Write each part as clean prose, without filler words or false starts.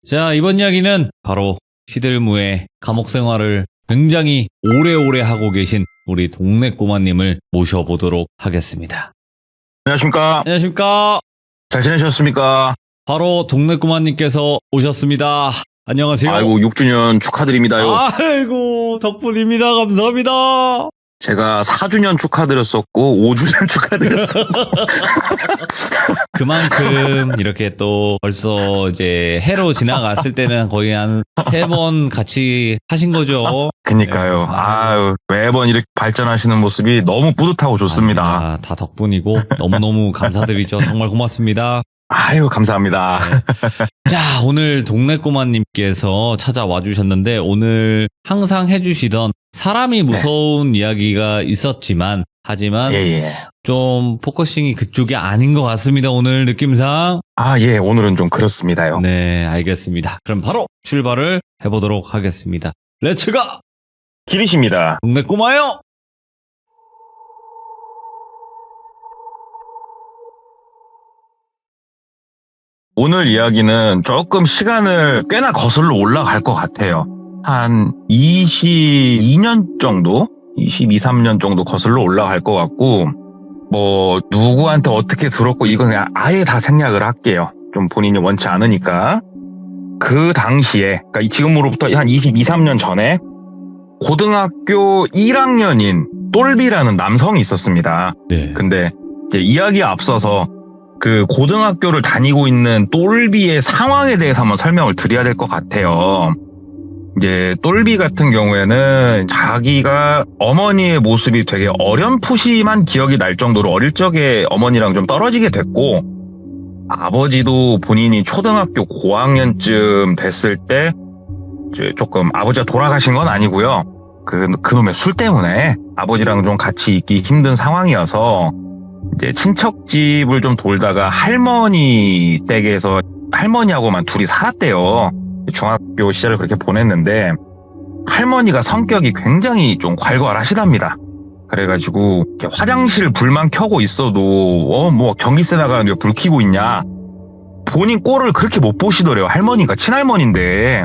자, 이번 이야기는 바로 시들무의 감옥 생활을 굉장히 오래오래 하고 계신 우리 동네 꼬마님을 모셔보도록 하겠습니다. 안녕하십니까? 안녕하십니까? 잘 지내셨습니까? 바로 동네 꼬마님께서 오셨습니다. 안녕하세요. 아이고 6주년 축하드립니다요. 아이고, 덕분입니다. 감사합니다. 제가 4주년 축하드렸었고 5주년 축하드렸었고 그만큼 이렇게 또 벌써 이제 해로 지나갔을 때는 거의 한 3번 같이 하신 거죠. 그니까요. 네. 아유 매번 이렇게 발전하시는 모습이 너무 뿌듯하고 좋습니다. 아닙니다. 다 덕분이고 너무너무 감사드리죠. 정말 고맙습니다. 아유 감사합니다. 자, 오늘 동네 꼬마님께서 찾아와 주셨는데 오늘 항상 해주시던 사람이 무서운 이야기가 있었지만 하지만 예. 좀 포커싱이 그쪽이 아닌 것 같습니다. 오늘 느낌상. 아 예 오늘은 좀 그렇습니다요. 네, 알겠습니다. 그럼 바로 출발을 해보도록 하겠습니다. 렛츠가! 길이십니다. 동네 꼬마요! 오늘 이야기는 조금 시간을 꽤나 거슬러 올라갈 것 같아요. 한 22년 정도? 22, 3년 정도 거슬러 올라갈 것 같고 뭐 누구한테 어떻게 들었고 이건 그냥 아예 다 생략을 할게요. 좀 본인이 원치 않으니까. 그 당시에 그러니까 지금으로부터 한 22, 3년 전에 고등학교 1학년인 똘비라는 남성이 있었습니다. 네. 근데 이제 이야기에 앞서서 그 고등학교를 다니고 있는 똘비의 상황에 대해서 한번 설명을 드려야 될 것 같아요. 이제 똘비 같은 경우에는 자기가 어머니의 모습이 되게 어렴풋이만 기억이 날 정도로 어릴 적에 어머니랑 좀 떨어지게 됐고 아버지도 본인이 초등학교 고학년쯤 됐을 때 이제 조금 아버지가 돌아가신 건 아니고요. 그놈의 술 때문에 아버지랑 좀 같이 있기 힘든 상황이어서 이제 친척집을 좀 돌다가 할머니 댁에서 할머니하고만 둘이 살았대요. 중학교 시절을 그렇게 보냈는데 할머니가 성격이 굉장히 좀 괄괄하시답니다. 그래가지고 화장실 불만 켜고 있어도 뭐 전기세 나가는데 불 켜고 있냐 본인 꼴을 그렇게 못 보시더래요. 할머니가 친할머니인데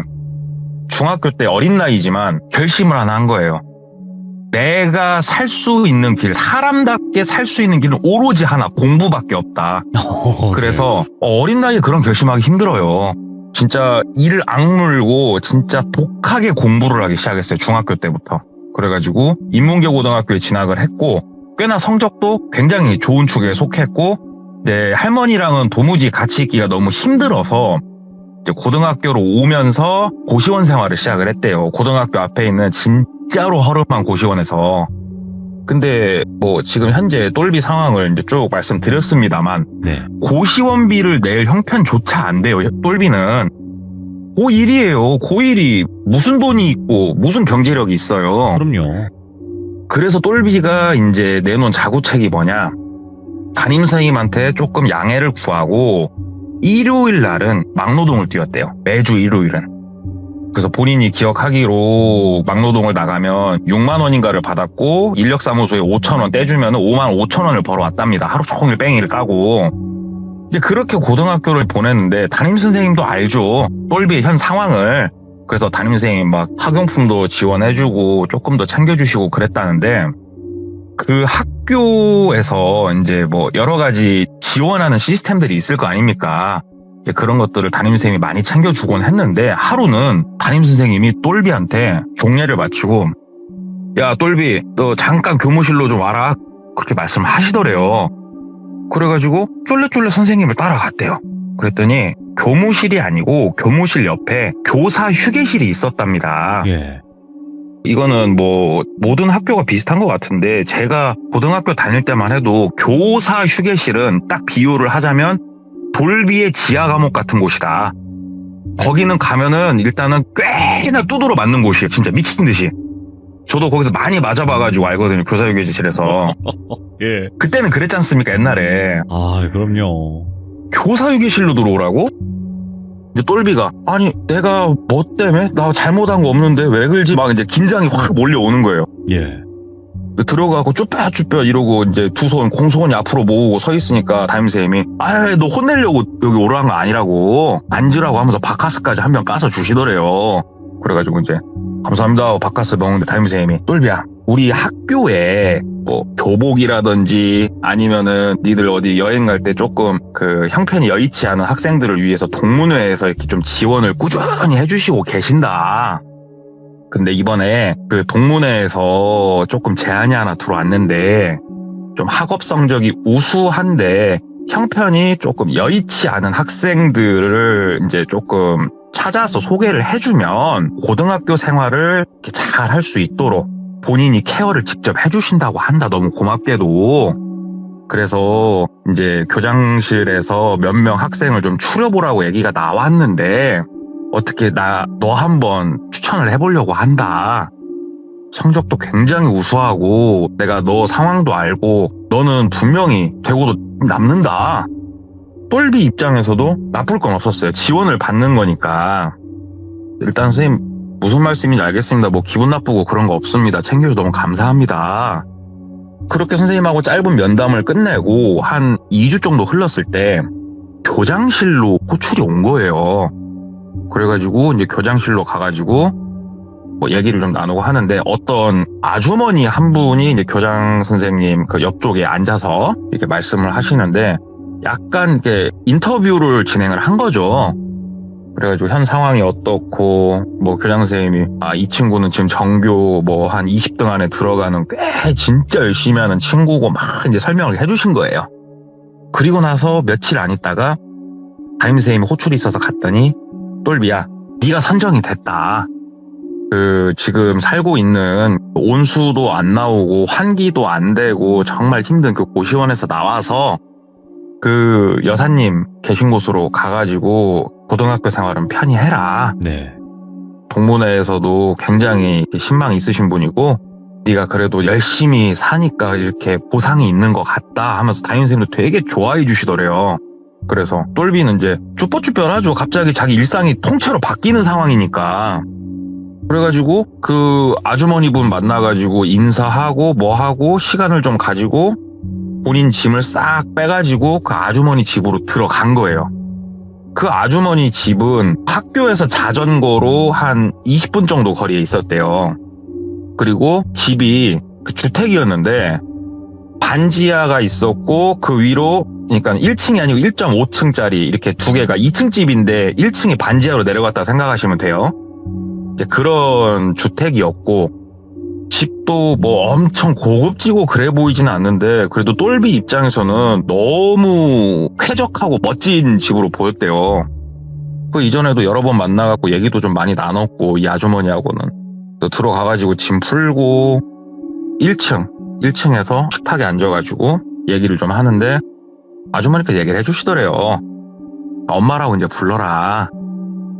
중학교 때 어린 나이지만 결심을 하나 한 거예요. 내가 살 수 있는 길, 사람답게 살 수 있는 길은 오로지 하나, 공부밖에 없다. 그래서 어린 나이에 그런 결심하기 힘들어요. 진짜 이를 악물고 진짜 독하게 공부를 하기 시작했어요. 중학교 때부터. 그래가지고 인문계 고등학교에 진학을 했고 꽤나 성적도 굉장히 좋은 축에 속했고 네, 할머니랑은 도무지 같이 있기가 너무 힘들어서 이제 고등학교로 오면서 고시원 생활을 시작을 했대요. 고등학교 앞에 있는 진짜로 허름한 고시원에서. 근데 뭐 지금 현재 똘비 상황을 이제 쭉 말씀드렸습니다만 네. 고시원비를 낼 형편조차 안 돼요. 똘비는 고1이에요. 고1이 무슨 돈이 있고 무슨 경제력이 있어요. 그럼요. 그래서 똘비가 이제 내놓은 자구책이 뭐냐, 담임선생님한테 조금 양해를 구하고 일요일 날은 막노동을 뛰었대요. 매주 일요일은. 그래서 본인이 기억하기로 막노동을 나가면 6만 원인가를 받았고 인력사무소에 5천 원 떼주면 5만 5천 원을 벌어왔답니다. 하루 종일 뺑이를 까고. 이제 그렇게 고등학교를 보냈는데 담임선생님도 알죠. 똘비의 현 상황을. 그래서 담임선생님 막 학용품도 지원해주고 조금 더 챙겨주시고 그랬다는데 그 학교에서 이제 뭐 여러 가지 지원하는 시스템들이 있을 거 아닙니까? 그런 것들을 담임선생님이 많이 챙겨주곤 했는데 하루는 담임선생님이 똘비한테 종례를 마치고 야 똘비 너 잠깐 교무실로 좀 와라 그렇게 말씀을 하시더래요. 그래가지고 쫄래쫄래 선생님을 따라갔대요. 그랬더니 교무실이 아니고 교무실 옆에 교사 휴게실이 있었답니다. 예. 이거는 뭐 모든 학교가 비슷한 것 같은데 제가 고등학교 다닐 때만 해도 교사 휴게실은 딱 비유를 하자면 돌비의 지하 감옥 같은 곳이다. 거기는 가면은 일단은 꽤나 두드러 맞는 곳이에요. 진짜 미친 듯이. 저도 거기서 많이 맞아봐가지고 알거든요. 교사휴게실에서. 예. 그때는 그랬지 않습니까? 옛날에. 아, 그럼요. 교사휴게실로 들어오라고? 이제 똘비가 아니 내가 뭐 때문에? 나 잘못한 거 없는데 왜 그러지? 막 이제 긴장이 확 몰려오는 거예요. 예. 들어가고 쭈뼛쭈뼛 이러고 이제 두 손 공손히 앞으로 모으고 서 있으니까 담임선생님이 너 혼내려고 여기 오라는 거 아니라고 앉으라고 하면서 바카스까지 한 병 까서 주시더래요. 그래가지고 이제 감사합니다 바카스 먹는데 담임선생님이 똘비야 우리 학교에 뭐 교복이라든지 아니면은 니들 어디 여행 갈 때 조금 그 형편이 여의치 않은 학생들을 위해서 동문회에서 이렇게 좀 지원을 꾸준히 해주시고 계신다. 근데 이번에 그 동문회에서 조금 제안이 하나 들어왔는데 좀 학업 성적이 우수한데 형편이 조금 여의치 않은 학생들을 이제 조금 찾아서 소개를 해주면 고등학교 생활을 잘 할 수 있도록 본인이 케어를 직접 해주신다고 한다. 너무 고맙게도. 그래서 이제 교장실에서 몇 명 학생을 좀 추려보라고 얘기가 나왔는데 어떻게 너 한번 추천을 해보려고 한다. 성적도 굉장히 우수하고 내가 너 상황도 알고 너는 분명히 되고도 남는다. 똘비 입장에서도 나쁠 건 없었어요. 지원을 받는 거니까. 일단 선생님 무슨 말씀인지 알겠습니다. 뭐 기분 나쁘고 그런 거 없습니다. 챙겨줘서 너무 감사합니다. 그렇게 선생님하고 짧은 면담을 끝내고 한 2주 정도 흘렀을 때 교장실로 호출이 온 거예요. 그래가지고 이제 교장실로 가가지고 뭐 얘기를 좀 나누고 하는데 어떤 아주머니 한 분이 이제 교장 선생님 그 옆쪽에 앉아서 이렇게 말씀을 하시는데 약간 이렇게 인터뷰를 진행을 한 거죠. 그래가지고 현 상황이 어떻고 뭐 교장 선생님이 이 친구는 지금 전교 뭐 한 20등 안에 들어가는 꽤 진짜 열심히 하는 친구고 막 이제 설명을 해주신 거예요. 그리고 나서 며칠 안 있다가 담임 선생님이 호출이 있어서 갔더니 똘비야 네가 선정이 됐다. 지금 살고 있는 온수도 안 나오고 환기도 안 되고 정말 힘든 그 고시원에서 나와서 그 여사님 계신 곳으로 가가지고 고등학교 생활은 편히 해라. 네. 동문회에서도 굉장히 신망이 있으신 분이고 네가 그래도 열심히 사니까 이렇게 보상이 있는 것 같다 하면서 담임선생님도 되게 좋아해 주시더래요. 그래서 똘비는 이제 쭈뼛쭈뼛하죠. 갑자기 자기 일상이 통째로 바뀌는 상황이니까. 그래가지고 그 아주머니분 만나가지고 인사하고 뭐하고 시간을 좀 가지고 본인 짐을 싹 빼가지고 그 아주머니 집으로 들어간 거예요. 그 아주머니 집은 학교에서 자전거로 한 20분 정도 거리에 있었대요. 그리고 집이 그 주택이었는데 반지하가 있었고 그 위로 그러니까 1층이 아니고 1.5층짜리 이렇게 두 개가 2층 집인데 1층이 반지하로 내려갔다 생각하시면 돼요. 그런 주택이었고 집도 뭐 엄청 고급지고 그래 보이지는 않는데 그래도 똘비 입장에서는 너무 쾌적하고 멋진 집으로 보였대요. 그 이전에도 여러 번 만나갖고 얘기도 좀 많이 나눴고 이 아주머니하고는 들어가가지고 짐 풀고 1층에서 식탁에 앉아가지고 얘기를 좀 하는데 아주머니께서 얘기를 해주시더래요. 엄마라고 이제 불러라.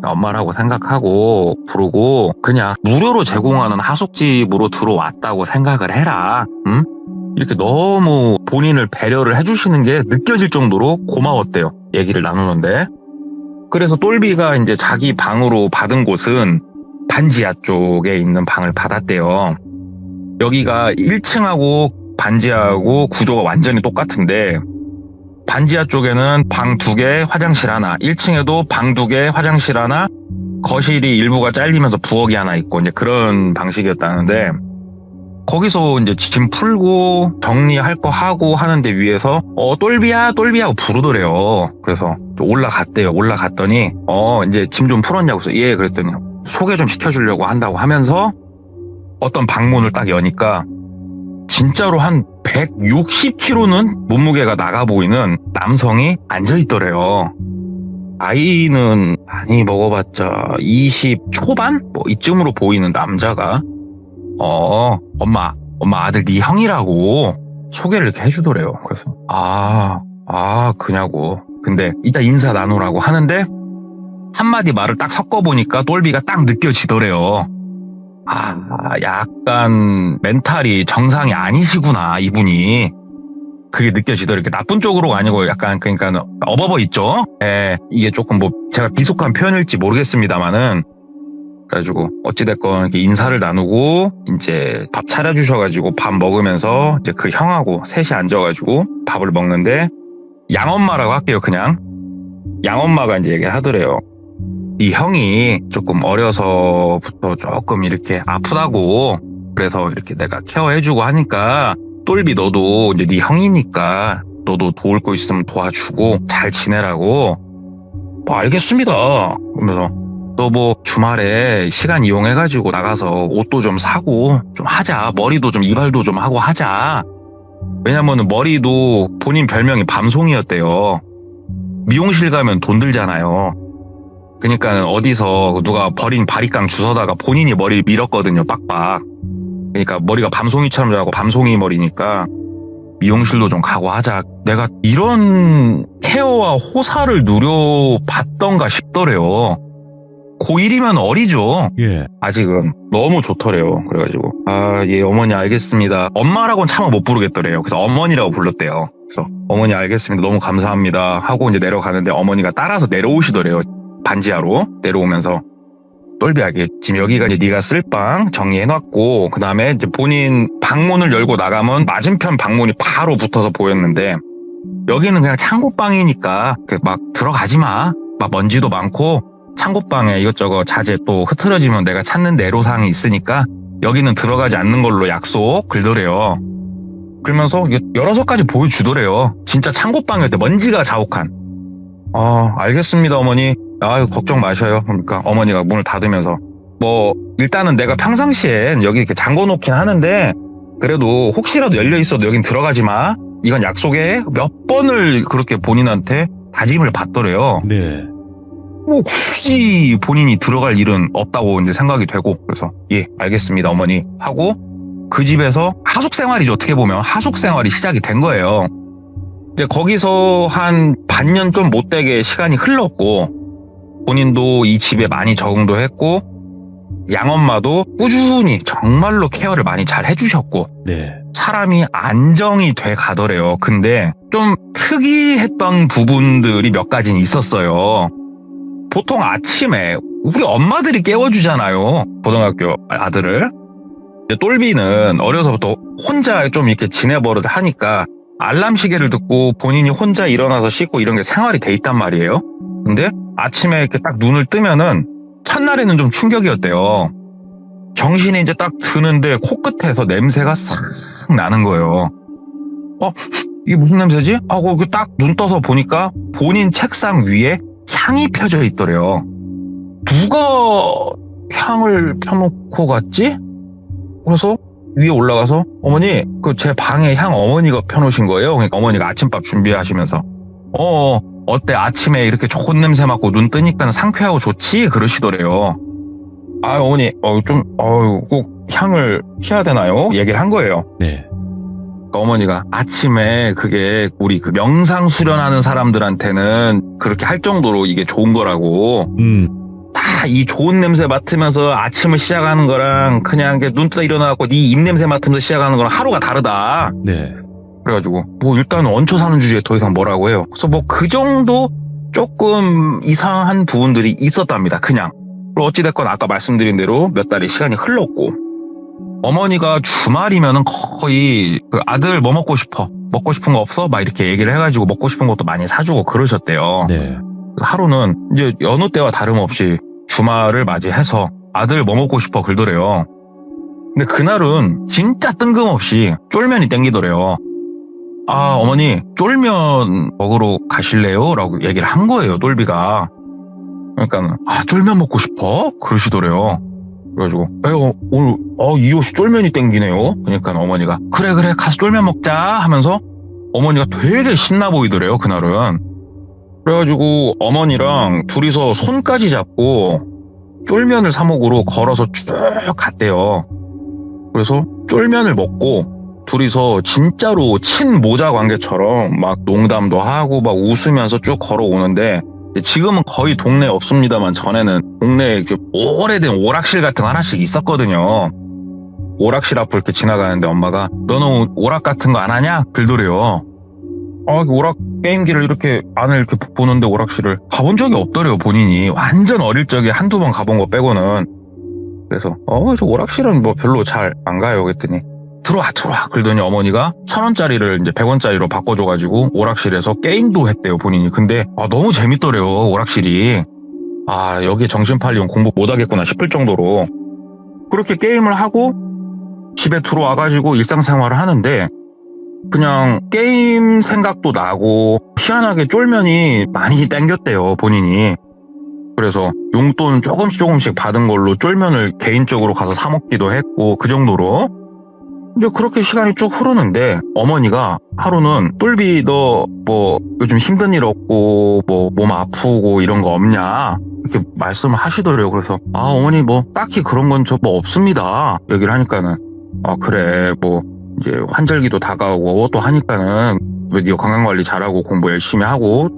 엄마라고 생각하고 부르고 그냥 무료로 제공하는 하숙집으로 들어왔다고 생각을 해라. 응? 이렇게 너무 본인을 배려를 해주시는 게 느껴질 정도로 고마웠대요. 얘기를 나누는데. 그래서 똘비가 이제 자기 방으로 받은 곳은 반지하 쪽에 있는 방을 받았대요. 여기가 1층하고 반지하고 구조가 완전히 똑같은데 반지하 쪽에는 방 2개, 화장실 하나, 1층에도 방 2개, 화장실 하나, 거실이 일부가 잘리면서 부엌이 하나 있고 이제 그런 방식이었다는데 거기서 이제 짐 풀고 정리할 거 하고 하는데 위에서 똘비야 하고 부르더래요. 그래서 올라갔대요. 올라갔더니 이제 짐 좀 풀었냐고 해서 예 그랬더니 소개 좀 시켜주려고 한다고 하면서 어떤 방문을 딱 여니까 진짜로 한 160kg는 몸무게가 나가 보이는 남성이 앉아있더래요. 아이는 많이 먹어봤자 20 초반? 뭐 이쯤으로 보이는 남자가 엄마 아들 네 형이라고 소개를 이렇게 해주더래요. 그래서 그냐고. 근데 이따 인사 나누라고 하는데 한마디 말을 딱 섞어보니까 똘비가 딱 느껴지더래요. 약간 멘탈이 정상이 아니시구나 이분이. 그게 느껴지더라고요. 이렇게 나쁜 쪽으로가 아니고 약간 그러니까 어버버 있죠. 이게 조금 뭐 제가 비속한 표현일지 모르겠습니다만은 그래가지고 어찌됐건 이렇게 인사를 나누고 이제 밥 차려주셔가지고 밥 먹으면서 이제 그 형하고 셋이 앉아가지고 밥을 먹는데 양엄마라고 할게요. 그냥 양엄마가 이제 얘기를 하더래요. 이 형이 조금 어려서부터 조금 이렇게 아프다고 그래서 이렇게 내가 케어해주고 하니까 똘비 너도 이제 네 형이니까 너도 도울 거 있으면 도와주고 잘 지내라고. 뭐 알겠습니다. 그러면서 너 뭐 주말에 시간 이용해가지고 나가서 옷도 좀 사고 좀 하자. 머리도 좀 이발도 좀 하고 하자. 왜냐면은 머리도 본인 별명이 밤송이였대요. 미용실 가면 돈 들잖아요. 그러니까 어디서 누가 버린 바리깡 주워다가 본인이 머리를 밀었거든요. 빡빡. 그러니까 머리가 밤송이처럼 자고 밤송이 머리니까 미용실도 좀 가고 하자. 내가 이런 케어와 호사를 누려봤던가 싶더래요. 고1이면 어리죠. 예. 아직은 너무 좋더래요. 그래가지고 예 어머니 알겠습니다. 엄마라고는 차마 못 부르겠더래요. 그래서 어머니라고 불렀대요. 그래서 어머니 알겠습니다. 너무 감사합니다 하고 이제 내려가는데 어머니가 따라서 내려오시더래요. 반지하로 내려오면서 똘비하게 지금 여기가 이제 네가 쓸 방 정리해놨고 그 다음에 이제 본인 방문을 열고 나가면 맞은편 방문이 바로 붙어서 보였는데 여기는 그냥 창고방이니까 막 들어가지 마. 막 먼지도 많고 창고방에 이것저것 자재 또 흐트러지면 내가 찾는 애로사항이 있으니까 여기는 들어가지 않는 걸로 약속 그러더래요. 그러면서 6가지 보여주더래요. 진짜 창고방이었대. 먼지가 자욱한. 알겠습니다 어머니. 걱정 마셔요. 그러니까 어머니가 문을 닫으면서 뭐 일단은 내가 평상시엔 여기 이렇게 잠궈놓긴 하는데 그래도 혹시라도 열려있어도 여긴 들어가지 마. 이건 약속해. 몇 번을 그렇게 본인한테 다짐을 받더래요. 네. 뭐 굳이 본인이 들어갈 일은 없다고 이제 생각이 되고 그래서 예 알겠습니다 어머니 하고 그 집에서 하숙 생활이죠. 어떻게 보면 하숙 생활이 시작이 된 거예요. 이제 거기서 한 반년 좀 못되게 시간이 흘렀고 본인도 이 집에 많이 적응도 했고 양엄마도 꾸준히 정말로 케어를 많이 잘 해주셨고 네. 사람이 안정이 돼 가더래요. 근데 좀 특이했던 부분들이 몇 가지는 있었어요. 보통 아침에 우리 엄마들이 깨워주잖아요. 고등학교 아들을. 똘비는 어려서부터 혼자 좀 이렇게 지내버릇 하니까 알람 시계를 듣고 본인이 혼자 일어나서 씻고 이런 게 생활이 돼 있단 말이에요. 근데 아침에 이렇게 딱 눈을 뜨면은 첫날에는 좀 충격이었대요. 정신이 이제 딱 드는데 코끝에서 냄새가 싹 나는 거예요. 이게 무슨 냄새지? 하고 딱 눈 떠서 보니까 본인 책상 위에 향이 펴져 있더래요. 누가 향을 펴놓고 갔지? 그래서 위에 올라가서 어머니 제 방에 향 어머니가 펴놓으신 거예요. 그러니까 어머니가 아침밥 준비하시면서 어때 아침에 이렇게 좋은 냄새 맡고 눈 뜨니까 상쾌하고 좋지? 그러시더래요. 어머니 꼭 향을 피해야 되나요? 얘기를 한 거예요. 네. 어머니가 아침에 그게 우리 그 명상 수련하는 사람들한테는 그렇게 할 정도로 이게 좋은 거라고. 다 이 좋은 냄새 맡으면서 아침을 시작하는 거랑 그냥 눈 뜨다 일어나고 네 입 냄새 맡으면서 시작하는 거랑 하루가 다르다. 네. 그래가지고 뭐 일단 얹혀 사는 주제에 더 이상 뭐라고 해요. 그래서 뭐 그 정도 조금 이상한 부분들이 있었답니다. 그냥. 그리고 어찌됐건 아까 말씀드린 대로 몇 달의 시간이 흘렀고 어머니가 주말이면은 거의 아들 뭐 먹고 싶어? 먹고 싶은 거 없어? 막 이렇게 얘기를 해가지고 먹고 싶은 것도 많이 사주고 그러셨대요. 네. 하루는 이제 여느 때와 다름없이 주말을 맞이해서 아들 뭐 먹고 싶어 그러더래요. 근데 그날은 진짜 뜬금없이 쫄면이 땡기더래요. 어머니 쫄면 먹으러 가실래요? 라고 얘기를 한 거예요. 똘비가. 그러니까 쫄면 먹고 싶어? 그러시더래요. 그래가지고 오늘 이 옷이 쫄면이 땡기네요. 그러니까 어머니가 그래 가서 쫄면 먹자 하면서 어머니가 되게 신나 보이더래요. 그날은. 그래가지고 어머니랑 둘이서 손까지 잡고 쫄면을 사 먹으러 걸어서 쭉 갔대요. 그래서 쫄면을 먹고 둘이서 진짜로 친모자 관계처럼 막 농담도 하고 막 웃으면서 쭉 걸어오는데 지금은 거의 동네에 없습니다만 전에는 동네에 오래된 오락실 같은 거 하나씩 있었거든요. 오락실 앞을 이렇게 지나가는데 엄마가 너는 오락 같은 거 안 하냐? 그러더래요. 오락 게임기를 이렇게 안을 이렇게 보는데 오락실을 가본 적이 없더래요. 본인이 완전 어릴 적에 한두 번 가본 거 빼고는. 그래서 저 오락실은 뭐 별로 잘 안 가요. 그랬더니 들어와 그러더니 어머니가 1,000원짜리를 이제 100원짜리로 바꿔줘가지고 오락실에서 게임도 했대요, 본인이. 근데 너무 재밌더래요, 오락실이. 여기에 정신 팔리면 공부 못하겠구나 싶을 정도로. 그렇게 게임을 하고 집에 들어와가지고 일상생활을 하는데 그냥 게임 생각도 나고 희한하게 쫄면이 많이 땡겼대요, 본인이. 그래서 용돈 조금씩 받은 걸로 쫄면을 개인적으로 가서 사 먹기도 했고 그 정도로. 이제 그렇게 시간이 쭉 흐르는데 어머니가 하루는 똘비 너 뭐 요즘 힘든 일 없고 뭐 몸 아프고 이런 거 없냐 이렇게 말씀을 하시더래요. 그래서 어머니 뭐 딱히 그런 건 저 뭐 없습니다 얘기를 하니까는 그래 뭐 이제 환절기도 다가오고 또 하니까는 왜 네가 건강관리 잘하고 공부 열심히 하고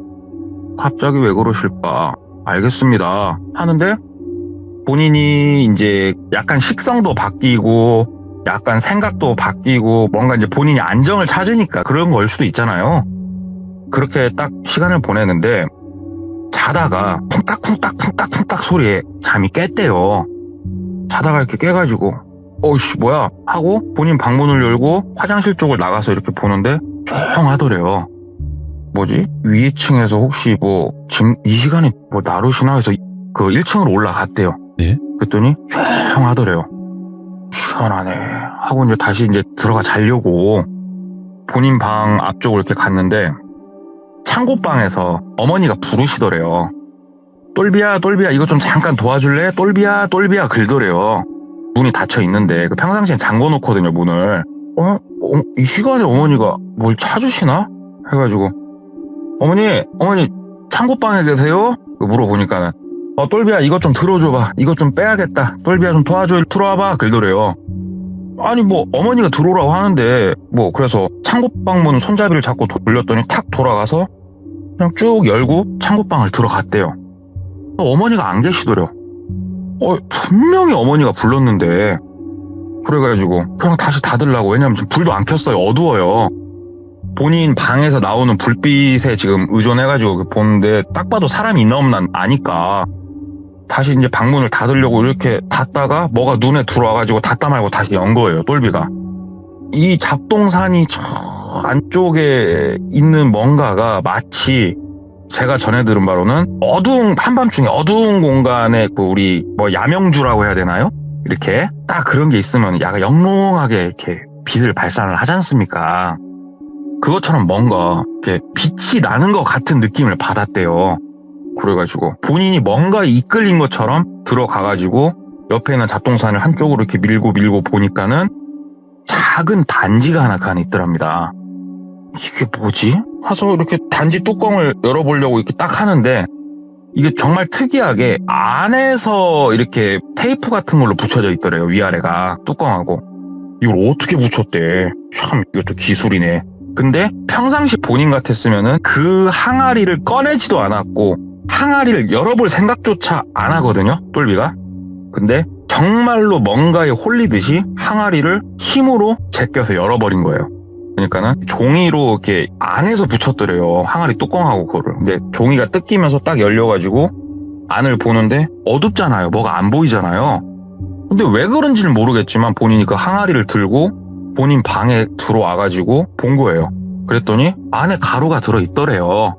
갑자기 왜 그러실까 알겠습니다 하는데 본인이 이제 약간 식성도 바뀌고 약간 생각도 바뀌고 뭔가 이제 본인이 안정을 찾으니까 그런 걸 수도 있잖아요. 그렇게 딱 시간을 보내는데 자다가 쿵딱쿵딱 소리에 잠이 깼대요. 자다가 이렇게 깨가지고 어이씨 뭐야 하고 본인 방문을 열고 화장실 쪽을 나가서 이렇게 보는데 조용하더래요. 뭐지? 위에 층에서 혹시 뭐 지금 이 시간에 뭐 나르시나 해서 그 1층으로 올라갔대요. 네? 그랬더니 조용하더래요. 시원하네 하고 이제 다시 이제 들어가 자려고 본인 방 앞쪽으로 이렇게 갔는데 창고방에서 어머니가 부르시더래요. 똘비야 이거 좀 잠깐 도와줄래? 똘비야 긁더래요. 문이 닫혀 있는데 평상시엔 잠궈 놓거든요, 문을. 이 시간에 어머니가 뭘 찾으시나? 해가지고 어머니 창고방에 계세요? 물어보니까는 똘비야 이거 좀 들어줘봐. 이거 좀 빼야겠다. 똘비야 좀 도와줘. 들어와봐. 그러더래요. 아니 뭐 어머니가 들어오라고 하는데 뭐 그래서 창고방 문 손잡이를 잡고 돌렸더니 탁 돌아가서 그냥 쭉 열고 창고방을 들어갔대요. 어머니가 안 계시더래요. 분명히 어머니가 불렀는데 그래가지고 그냥 다시 닫으려고. 왜냐면 지금 불도 안 켰어요. 어두워요. 본인 방에서 나오는 불빛에 지금 의존해가지고 보는데 딱 봐도 사람이 있나 없나 아니까 다시 이제 방문을 닫으려고 이렇게 닫다가 뭐가 눈에 들어와가지고 닫다 말고 다시 연 거예요, 똘비가. 이 잡동산이 저 안쪽에 있는 뭔가가 마치 제가 전해 들은 바로는 한밤중에 어두운 공간에 우리 뭐 야명주라고 해야 되나요? 이렇게 딱 그런 게 있으면 약간 영롱하게 이렇게 빛을 발산을 하지 않습니까? 그것처럼 뭔가 이렇게 빛이 나는 것 같은 느낌을 받았대요. 그래가지고 본인이 뭔가 이끌린 것처럼 들어가가지고 옆에 있는 잡동산을 한쪽으로 이렇게 밀고 보니까는 작은 단지가 하나 그 안에 있더랍니다. 이게 뭐지? 해서 이렇게 단지 뚜껑을 열어보려고 이렇게 딱 하는데 이게 정말 특이하게 안에서 이렇게 테이프 같은 걸로 붙여져 있더래요. 위아래가 뚜껑하고. 이걸 어떻게 붙였대? 참 이것도 기술이네. 근데 평상시 본인 같았으면은 그 항아리를 꺼내지도 않았고 항아리를 열어볼 생각조차 안 하거든요, 똘비가. 근데 정말로 뭔가에 홀리듯이 항아리를 힘으로 제껴서 열어버린 거예요. 그러니까는 종이로 이렇게 안에서 붙였더래요, 항아리 뚜껑하고 그거를. 근데 종이가 뜯기면서 딱 열려가지고 안을 보는데 어둡잖아요. 뭐가 안 보이잖아요. 근데 왜 그런지는 모르겠지만 본인이 그 항아리를 들고 본인 방에 들어와가지고 본 거예요. 그랬더니 안에 가루가 들어있더래요.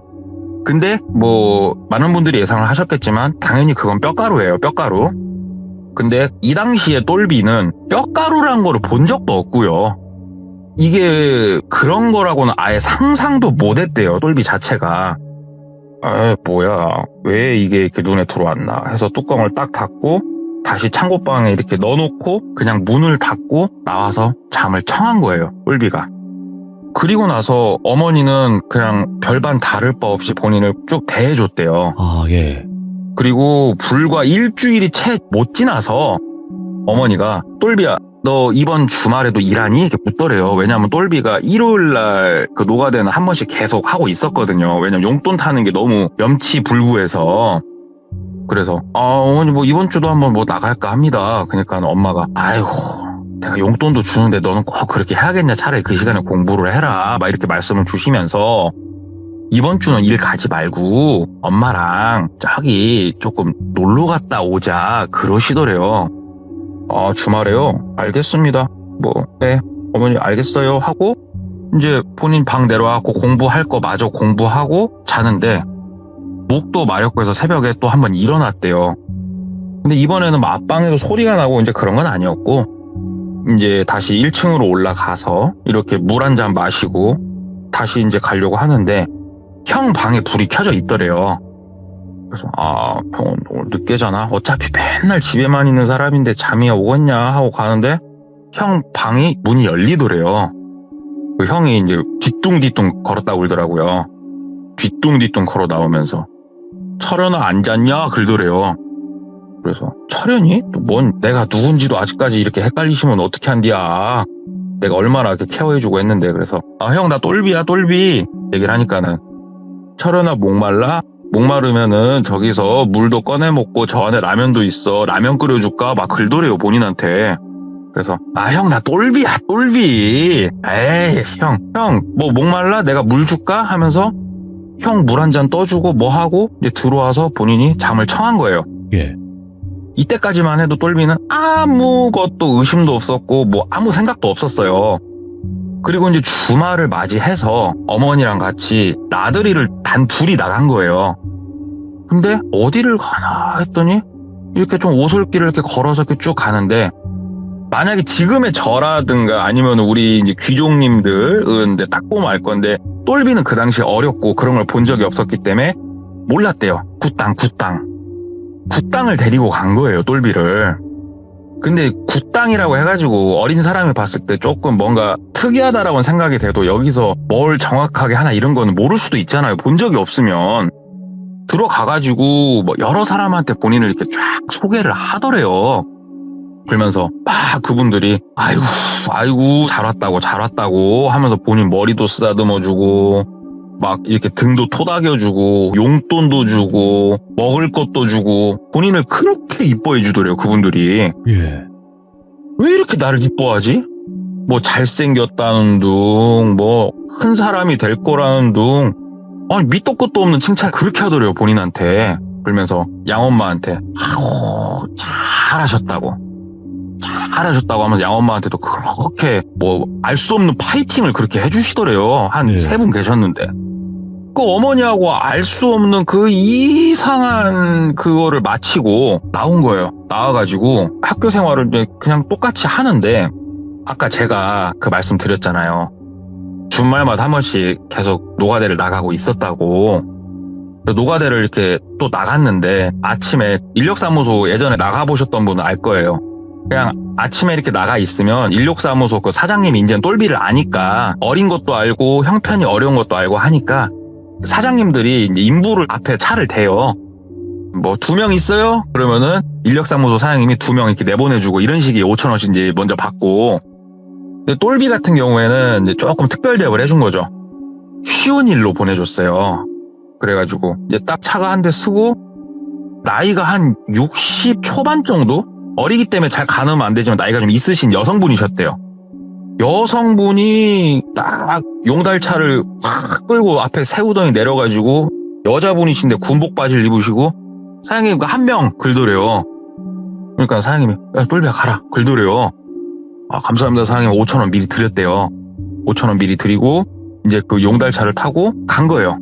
근데 뭐 많은 분들이 예상을 하셨겠지만 당연히 그건 뼈가루예요, 뼈가루. 근데 이 당시에 똘비는 뼈가루라는 거를 본 적도 없고요. 이게 그런 거라고는 아예 상상도 못했대요, 똘비 자체가. 뭐야, 왜 이게 이렇게 눈에 들어왔나 해서 뚜껑을 딱 닫고 다시 창고방에 이렇게 넣어놓고 그냥 문을 닫고 나와서 잠을 청한 거예요, 똘비가. 그리고 나서 어머니는 그냥 별반 다를 바 없이 본인을 쭉 대해줬대요. 예. 그리고 불과 일주일이 채 못 지나서 어머니가 똘비야, 너 이번 주말에도 일하니? 이렇게 묻더래요. 왜냐면 똘비가 일요일날 그 노가대는 한 번씩 계속 하고 있었거든요. 왜냐면 용돈 타는 게 너무 염치불구해서. 그래서 어머니 뭐 이번 주도 한번 뭐 나갈까 합니다. 그러니까 엄마가 아이고 내가 용돈도 주는데 너는 꼭 그렇게 해야겠냐, 차라리 그 시간에 공부를 해라 막 이렇게 말씀을 주시면서 이번 주는 일 가지 말고 엄마랑 저기 조금 놀러 갔다 오자 그러시더래요. 주말에요? 알겠습니다. 네, 어머니 알겠어요 하고 이제 본인 방 내려와갖고 공부할 거 마저 공부하고 자는데 목도 마렵고 해서 새벽에 또 한번 일어났대요. 근데 이번에는 뭐 앞방에서 소리가 나고 이제 그런 건 아니었고 이제 다시 1층으로 올라가서 이렇게 물 한 잔 마시고 다시 이제 가려고 하는데 형 방에 불이 켜져 있더래요. 그래서 형은 오늘 늦게 자나? 어차피 맨날 집에만 있는 사람인데 잠이 오겠냐 하고 가는데 형 방이 문이 열리더래요. 그 형이 이제 뒤뚱뒤뚱 걸었다고 그러더라고요. 뒤뚱뒤뚱 걸어 나오면서 철현아 안 잤냐? 그러더래요. 그래서 철현이? 뭔 내가 누군지도 아직까지 이렇게 헷갈리시면 어떻게 한디야. 내가 얼마나 이렇게 케어해주고 했는데. 그래서 형 나 똘비야 똘비 얘기를 하니까는 철현아 목말라? 목마르면은 저기서 물도 꺼내 먹고 저 안에 라면도 있어. 라면 끓여줄까? 막 그러더래요 본인한테. 그래서 형 나 똘비야 똘비. 에이 형 뭐 목말라? 내가 물 줄까? 하면서 형 물 한 잔 떠주고 뭐 하고 이제 들어와서 본인이 잠을 청한 거예요. 예. 이때까지만 해도 똘비는 아무것도 의심도 없었고 뭐 아무 생각도 없었어요. 그리고 이제 주말을 맞이해서 어머니랑 같이 나들이를 단 둘이 나간 거예요. 근데 어디를 가나 했더니 이렇게 좀 오솔길을 이렇게 걸어서 이렇게 쭉 가는데 만약에 지금의 저라든가 아니면 우리 이제 귀족님들은 딱 보면 알 건데 똘비는 그 당시에 어렸고 그런 걸 본 적이 없었기 때문에 몰랐대요. 굿땅을 데리고 간 거예요, 똘비를. 근데 굿땅이라고 해가지고 어린 사람이 봤을 때 조금 뭔가 특이하다라고 생각이 돼도 여기서 뭘 정확하게 하나 이런 거는 모를 수도 있잖아요. 본 적이 없으면. 들어가가지고 뭐 여러 사람한테 본인을 이렇게 쫙 소개를 하더래요. 그러면서 막 그분들이 아이고 잘 왔다고 하면서 본인 머리도 쓰다듬어주고 막 이렇게 등도 토닥여주고 용돈도 주고 먹을 것도 주고 본인을 그렇게 이뻐해 주더래요 그분들이. 예. 왜 이렇게 나를 이뻐하지? 뭐 잘생겼다는 둥 뭐 큰 사람이 될 거라는 둥 아니 밑도 끝도 없는 칭찬 그렇게 하더래요 본인한테. 그러면서 양엄마한테 잘하셨다고 하면서 양엄마한테도 그렇게 뭐 알 수 없는 파이팅을 그렇게 해주시더래요. 한 네. 3분 계셨는데. 그 어머니하고 알 수 없는 그 이상한 그거를 마치고 나온 거예요. 나와가지고 학교 생활을 이제 그냥 똑같이 하는데 아까 제가 그 말씀 드렸잖아요. 주말마다 한 번씩 계속 노가대를 나가고 있었다고. 노가대를 이렇게 또 나갔는데 아침에 인력사무소 예전에 나가보셨던 분은 알 거예요. 그냥 아침에 이렇게 나가 있으면 인력사무소 그 사장님이 이제는 똘비를 아니까 어린 것도 알고 형편이 어려운 것도 알고 하니까 사장님들이 이제 인부를 앞에 차를 대요. 뭐 2명 있어요? 그러면은 인력사무소 사장님이 2명 이렇게 내보내주고 이런 식의 5,000원씩 이제 먼저 받고. 근데 똘비 같은 경우에는 이제 조금 특별 대접을 해준 거죠. 쉬운 일로 보내줬어요. 그래가지고 이제 딱 차가 한 대 쓰고 나이가 한 60 초반 정도? 어리기 때문에 잘 가늠은 안 되지만 나이가 좀 있으신 여성분이셨대요. 여성분이 딱 용달차를 확 끌고 앞에 새우덩이 내려가지고 여자분이신데 군복 바지를 입으시고 사장님 한 명 글더래요. 그러니까 사장님이 야 똘비야 가라 글더래요. 감사합니다 사장님 5,000원 미리 드렸대요. 5,000원 미리 드리고 이제 그 용달차를 타고 간 거예요.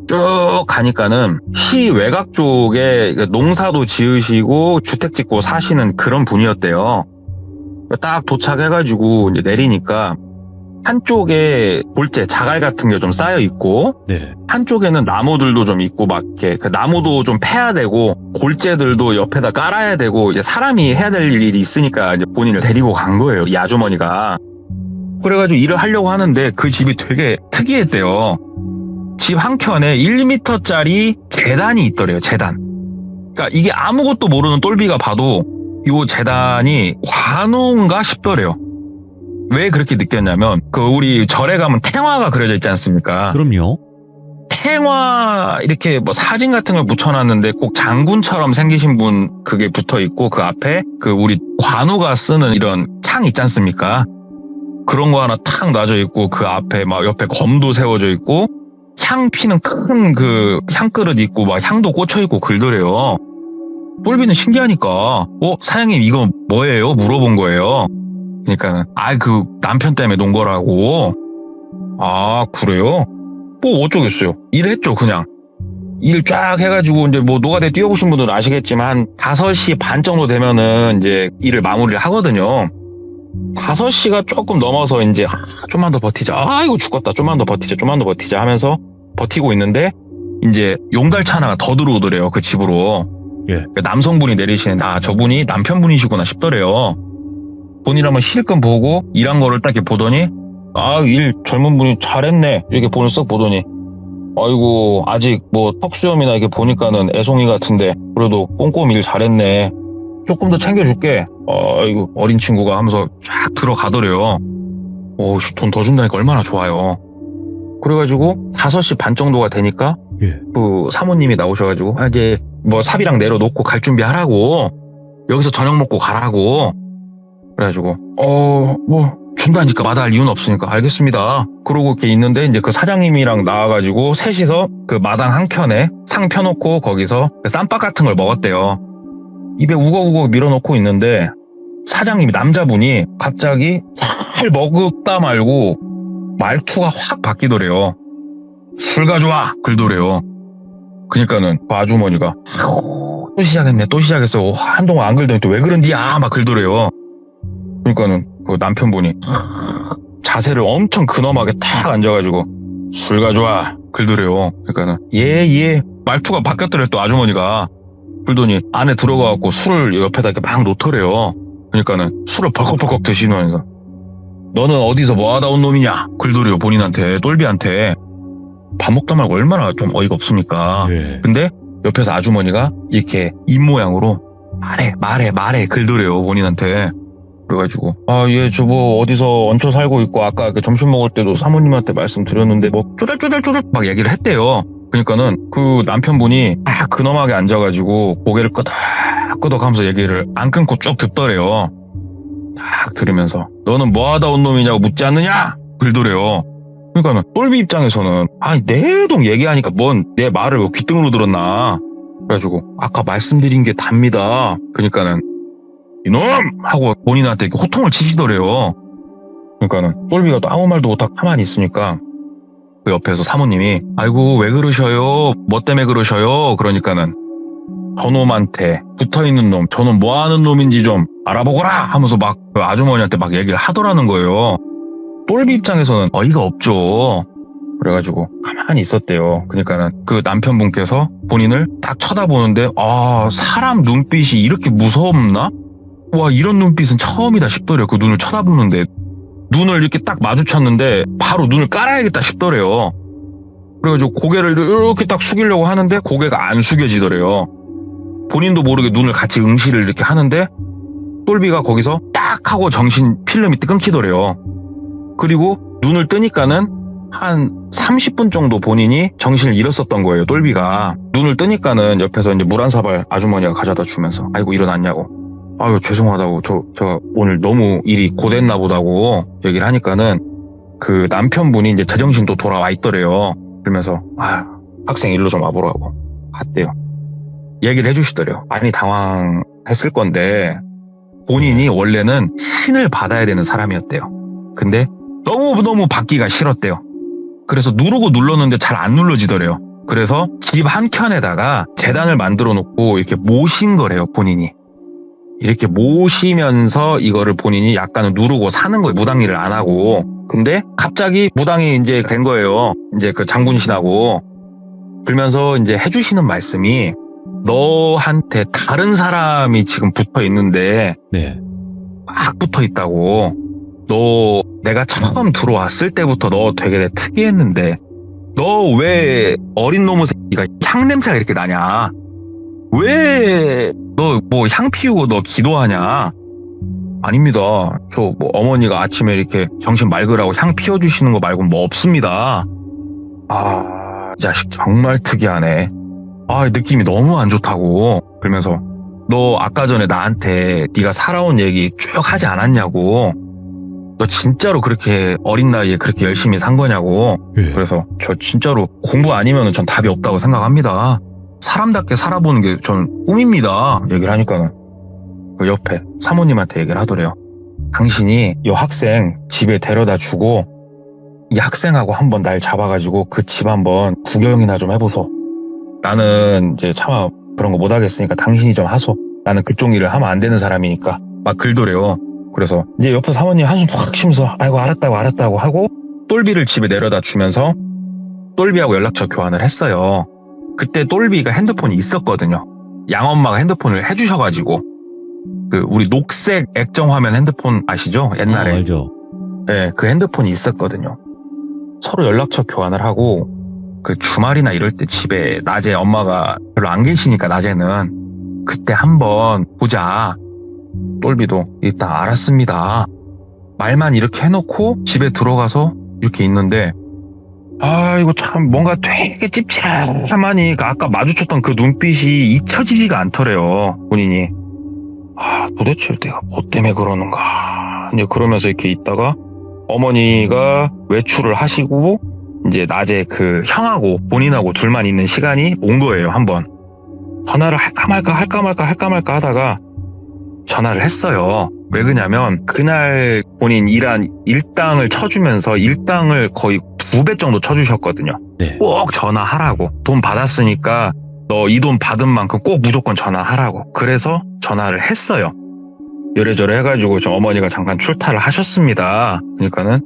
쭉 가니까는 시 외곽 쪽에 농사도 지으시고 주택 짓고 사시는 그런 분이었대요. 딱 도착해가지고 이제 내리니까 한쪽에 골재, 자갈 같은 게 좀 쌓여 있고 네. 한쪽에는 나무들도 좀 있고 막 이렇게 그 나무도 좀 패야 되고 골재들도 옆에다 깔아야 되고 이제 사람이 해야 될 일이 있으니까 이제 본인을 데리고 간 거예요. 이 아주머니가. 그래가지고 일을 하려고 하는데 그 집이 되게 특이했대요. 집 한켠에 1m짜리 재단이 있더래요. 재단. 그러니까 이게 아무것도 모르는 똘비가 봐도 이 재단이 관우인가 싶더래요. 왜 그렇게 느꼈냐면 그 우리 절에 가면 탱화가 그려져 있지 않습니까? 그럼요. 탱화 이렇게 뭐 사진 같은 걸 붙여놨는데 꼭 장군처럼 생기신 분 그게 붙어 있고 그 앞에 그 우리 관우가 쓰는 이런 창 있지 않습니까? 그런 거 하나 탁 놔져 있고 그 앞에 막 옆에 검도 세워져 있고 향 피는 큰 그 향그릇 있고 막 향도 꽂혀 있고 그러더래요. 똘비는 신기하니까 사장님 이거 뭐예요? 물어본 거예요. 그러니까 그 남편 때문에 논 거라고. 아 그래요? 뭐 어쩌겠어요. 일했죠 그냥. 일 쫙 해가지고 이제 뭐 노가대 뛰어보신 분들은 아시겠지만 한 5시 반 정도 되면은 이제 일을 마무리를 하거든요. 5시가 조금 넘어서 이제 좀만 더 버티자. 이거 죽겠다. 좀만 더 버티자 하면서 버티고 있는데 이제 용달차 하나가 더 들어오더래요. 그 집으로. 예. 남성분이 내리시는데 저분이 남편분이시구나 싶더래요. 본인 한번 실컷 보고 일한 거를 딱 이렇게 보더니 일 젊은 분이 잘했네 이렇게 본을 쓱 보더니 아이고 아직 뭐 턱수염이나 이렇게 보니까는 애송이 같은데 그래도 꼼꼼히 일 잘했네. 조금 더 챙겨줄게. 이거 어린 친구가 하면서 쫙 들어가더래요. 돈 더 준다니까 얼마나 좋아요. 그래가지고 5시 반 정도가 되니까 예. 그 사모님이 나오셔가지고 이제 뭐 삽이랑 내려놓고 갈 준비하라고. 여기서 저녁 먹고 가라고. 그래가지고 뭐 준다니까 마다할 이유는 없으니까 알겠습니다. 그러고 이렇게 있는데 이제 그 사장님이랑 나와가지고 셋이서 그 마당 한 켠에 상 펴놓고 거기서 쌈밥 같은 걸 먹었대요. 입에 우걱우걱 밀어넣고 있는데 사장님이 남자분이 갑자기 잘 먹었다 말고 말투가 확 바뀌더래요. 술 가져와 그러더래요. 그러니까는 그 아주머니가 또 시작했어. 한동안 안 그러더니 또 왜 그런디야 막 그러더래요. 그러니까는 그 남편분이 자세를 엄청 근엄하게 탁 앉아가지고 술 가져와 그러더래요. 그러니까는 예 말투가 바뀌었더래요. 또 아주머니가. 그러더니 안에 들어가갖고 술을 옆에다 이렇게 막 놓더래요. 그러니까는 술을 벌컥벌컥 드시면서 너는 어디서 뭐하다 온 놈이냐 그러더래요. 본인한테 똘비한테. 밥 먹다 말고 얼마나 좀 어이가 없습니까. 예. 근데 옆에서 아주머니가 이렇게 입모양으로 말해 그러더래요. 본인한테. 그래가지고 예 저 뭐 어디서 얹혀 살고 있고 아까 점심 먹을 때도 사모님한테 말씀드렸는데 뭐 쪼들쪼들 막 얘기를 했대요. 그러니까는 그 남편분이 근엄하게 앉아가지고 고개를 끄덕끄덕 하면서 얘기를 안 끊고 쭉 듣더래요. 딱 들으면서 너는 뭐하다 온 놈이냐고 묻지 않느냐 그러더래요. 그러니까는 똘비 입장에서는 내 동 얘기하니까 뭔 내 말을 왜 귓등으로 들었나. 그래가지고 아까 말씀드린 게 답니다. 그러니까는 이놈! 하고 본인한테 이렇게 호통을 치시더래요. 그러니까는 똘비가 또 아무 말도 못하고 가만히 있으니까 그 옆에서 사모님이 아이고 왜 그러셔요? 뭐 때문에 그러셔요? 그러니까는 저놈한테 붙어있는 놈, 저놈 뭐하는 놈인지 좀 알아보거라 하면서 막 그 아주머니한테 막 얘기를 하더라는 거예요. 똘비 입장에서는 어이가 없죠. 그래가지고 가만히 있었대요. 그러니까는 그 남편분께서 본인을 딱 쳐다보는데 사람 눈빛이 이렇게 무섭나? 와 이런 눈빛은 처음이다 싶더래요. 그 눈을 쳐다보는데 눈을 이렇게 딱 마주쳤는데 바로 눈을 깔아야겠다 싶더래요. 그래가지고 고개를 이렇게 딱 숙이려고 하는데 고개가 안 숙여지더래요. 본인도 모르게 눈을 같이 응시를 이렇게 하는데 똘비가 거기서 딱 하고 정신 필름이 끊기더래요. 그리고 눈을 뜨니까는 한 30분 정도 본인이 정신을 잃었었던 거예요. 똘비가 눈을 뜨니까는 옆에서 이제 물 한 사발 아주머니가 가져다 주면서 아이고 일어났냐고 죄송하다고 저 오늘 너무 일이 고됐나 보다고 얘기를 하니까는 그 남편분이 이제 제정신도 돌아와 있더래요. 그러면서 학생 일로 좀 와보라고 갔대요. 얘기를 해주시더래요. 많이 당황했을 건데 본인이 원래는 신을 받아야 되는 사람이었대요. 근데 너무 받기가 싫었대요. 그래서 누르고 눌렀는데 잘 안 눌러지더래요. 그래서 집 한켠에다가 재단을 만들어 놓고 이렇게 모신 거래요. 본인이 이렇게 모시면서 이거를 본인이 약간은 누르고 사는 거예요. 무당일을 안 하고. 근데 갑자기 무당이 이제 된 거예요. 이제 그 장군신하고. 그러면서 이제 해주시는 말씀이 너한테 다른 사람이 지금 붙어 있는데 네. 막 붙어 있다고. 너 내가 처음 들어왔을 때부터 너 되게 특이했는데 너 왜 어린 놈의 새끼가 향냄새가 이렇게 나냐? 왜 너 뭐 향 피우고 너 기도하냐? 아닙니다. 저 뭐 어머니가 아침에 이렇게 정신 맑으라고 향 피워주시는 거 말고 뭐 없습니다. 이 자식 정말 특이하네. 느낌이 너무 안 좋다고. 그러면서 너 아까 전에 나한테 네가 살아온 얘기 쭉 하지 않았냐고. 너 진짜로 그렇게 어린 나이에 그렇게 열심히 산 거냐고. 예. 그래서 저 진짜로 공부 아니면 전 답이 없다고 생각합니다. 사람답게 살아보는 게 전 꿈입니다. 얘기를 하니까는 그 옆에 사모님한테 얘기를 하더래요. 당신이 이 학생 집에 데려다 주고 이 학생하고 한번 날 잡아가지고 그 집 한번 구경이나 좀 해보소. 나는 이제 차마 그런 거 못하겠으니까 당신이 좀 하소. 나는 그쪽 일을 하면 안 되는 사람이니까 막 글더래요. 그래서 이제 옆에 사모님 한숨 푹 쉬면서 아이고 알았다고 하고 똘비를 집에 내려다 주면서 똘비하고 연락처 교환을 했어요. 그때 똘비가 핸드폰이 있었거든요. 양엄마가 핸드폰을 해주셔가지고 그 우리 녹색 액정 화면 핸드폰 아시죠? 옛날에. 알죠. 네, 그 핸드폰이 있었거든요. 서로 연락처 교환을 하고 그 주말이나 이럴 때 집에 낮에 엄마가 별로 안 계시니까 낮에는 그때 한번 보자. 똘비도 일단 알았습니다. 말만 이렇게 해놓고 집에 들어가서 이렇게 있는데 이거 참 뭔가 되게 찝찝하니 아까 마주쳤던 그 눈빛이 잊혀지지가 않더래요. 본인이. 도대체 내가 뭐 때문에 그러는가. 이제 그러면서 이렇게 있다가 어머니가 외출을 하시고 이제 낮에 그 형하고 본인하고 둘만 있는 시간이 온 거예요. 한번 전화를 할까 말까 하다가 전화를 했어요. 왜 그러냐면 그날 본인 일한 일당을 쳐주면서 일당을 거의 2배 정도 쳐주셨거든요. 네. 꼭 전화하라고. 돈 받았으니까 너 이 돈 받은 만큼 꼭 무조건 전화하라고. 그래서 전화를 했어요. 요래저래 해가지고 저 어머니가 잠깐 출타를 하셨습니다. 그러니까는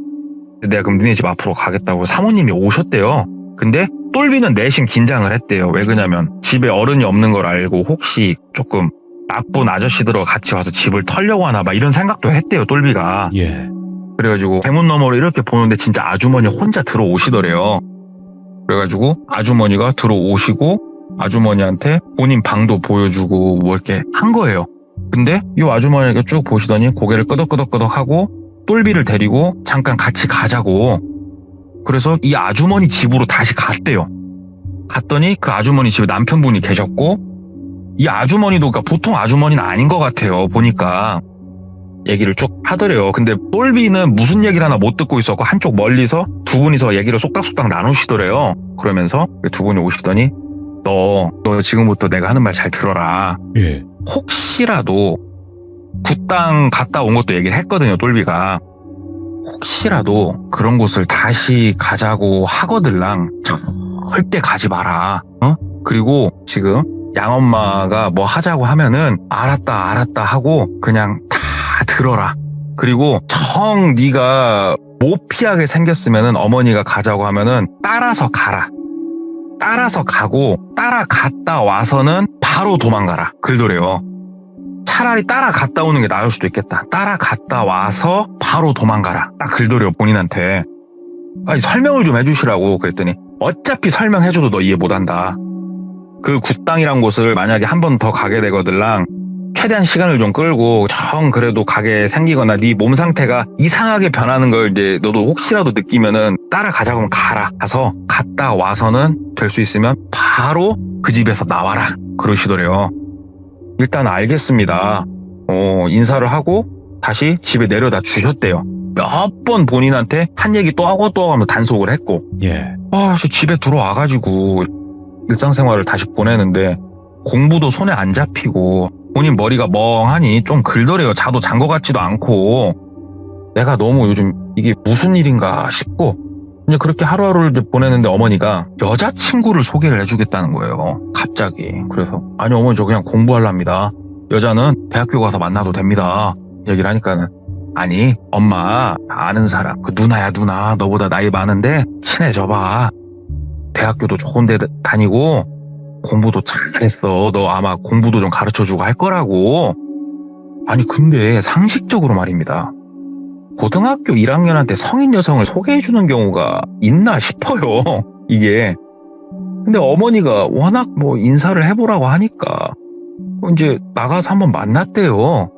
내가 그럼 니네 집 앞으로 가겠다고 사모님이 오셨대요. 근데 똘비는 내심 긴장을 했대요. 왜 그러냐면 집에 어른이 없는 걸 알고 혹시 조금 나쁜 아저씨들하고 같이 와서 집을 털려고 하나 봐 이런 생각도 했대요. 똘비가. 예. 그래가지고 대문 너머로 이렇게 보는데 진짜 아주머니 혼자 들어오시더래요. 그래가지고 아주머니가 들어오시고 아주머니한테 본인 방도 보여주고 뭐 이렇게 한 거예요. 근데 이 아주머니가 쭉 보시더니 고개를 끄덕끄덕 하고 똘비를 데리고 잠깐 같이 가자고. 그래서 이 아주머니 집으로 다시 갔대요. 갔더니 그 아주머니 집에 남편분이 계셨고 이 아주머니도 그러니까 보통 아주머니는 아닌 것 같아요. 보니까 얘기를 쭉 하더래요. 근데 똘비는 무슨 얘기를 하나 못 듣고 있었고 한쪽 멀리서 두 분이서 얘기를 쏙닥쏙닥 나누시더래요. 그러면서 두 분이 오시더니 너 지금부터 내가 하는 말 잘 들어라. 예. 혹시라도 굿땅 갔다 온 것도 얘기를 했거든요. 똘비가. 혹시라도 그런 곳을 다시 가자고 하거들랑 절대 가지 마라. 그리고 지금 양엄마가 뭐 하자고 하면은 알았다 하고 그냥 다 들어라. 그리고 정 네가 못 피하게 생겼으면은 어머니가 가자고 하면은 따라서 가라. 따라서 가고 따라갔다 와서는 바로 도망가라. 그러더래요. 차라리 따라갔다 오는 게 나을 수도 있겠다. 따라갔다 와서 바로 도망가라. 딱 그러더래요. 본인한테. 아니 설명을 좀 해주시라고 그랬더니 어차피 설명해줘도 너 이해 못한다. 그 굿땅이란 곳을 만약에 한 번 더 가게 되거들랑 최대한 시간을 좀 끌고 정 그래도 가게 생기거나 네 몸 상태가 이상하게 변하는 걸 이제 너도 혹시라도 느끼면은 따라가자고 하면 가서 갔다 와서는 될 수 있으면 바로 그 집에서 나와라 그러시더래요. 일단 알겠습니다. 인사를 하고 다시 집에 내려다 주셨대요. 몇 번 본인한테 한 얘기 또 하고 하면서 단속을 했고 예. 집에 들어와가지고 일상생활을 다시 보내는데 공부도 손에 안 잡히고 본인 머리가 멍하니 좀 글더래요. 자도 잔 것 같지도 않고 내가 너무 요즘 이게 무슨 일인가 싶고 이제 그렇게 하루하루를 이제 보내는데 어머니가 여자친구를 소개를 해주겠다는 거예요. 갑자기. 그래서 아니 어머니 저 그냥 공부하랍니다. 여자는 대학교 가서 만나도 됩니다. 얘기를 하니까는 아니 엄마 아는 사람 그 누나야 누나 너보다 나이 많은데 친해져봐. 대학교도 좋은 데 다니고 공부도 잘했어. 너 아마 공부도 좀 가르쳐주고 할 거라고. 아니 근데 상식적으로 말입니다. 고등학교 1학년한테 성인 여성을 소개해주는 경우가 있나 싶어요. 이게. 근데 어머니가 워낙 뭐 인사를 해보라고 하니까 이제 나가서 한번 만났대요.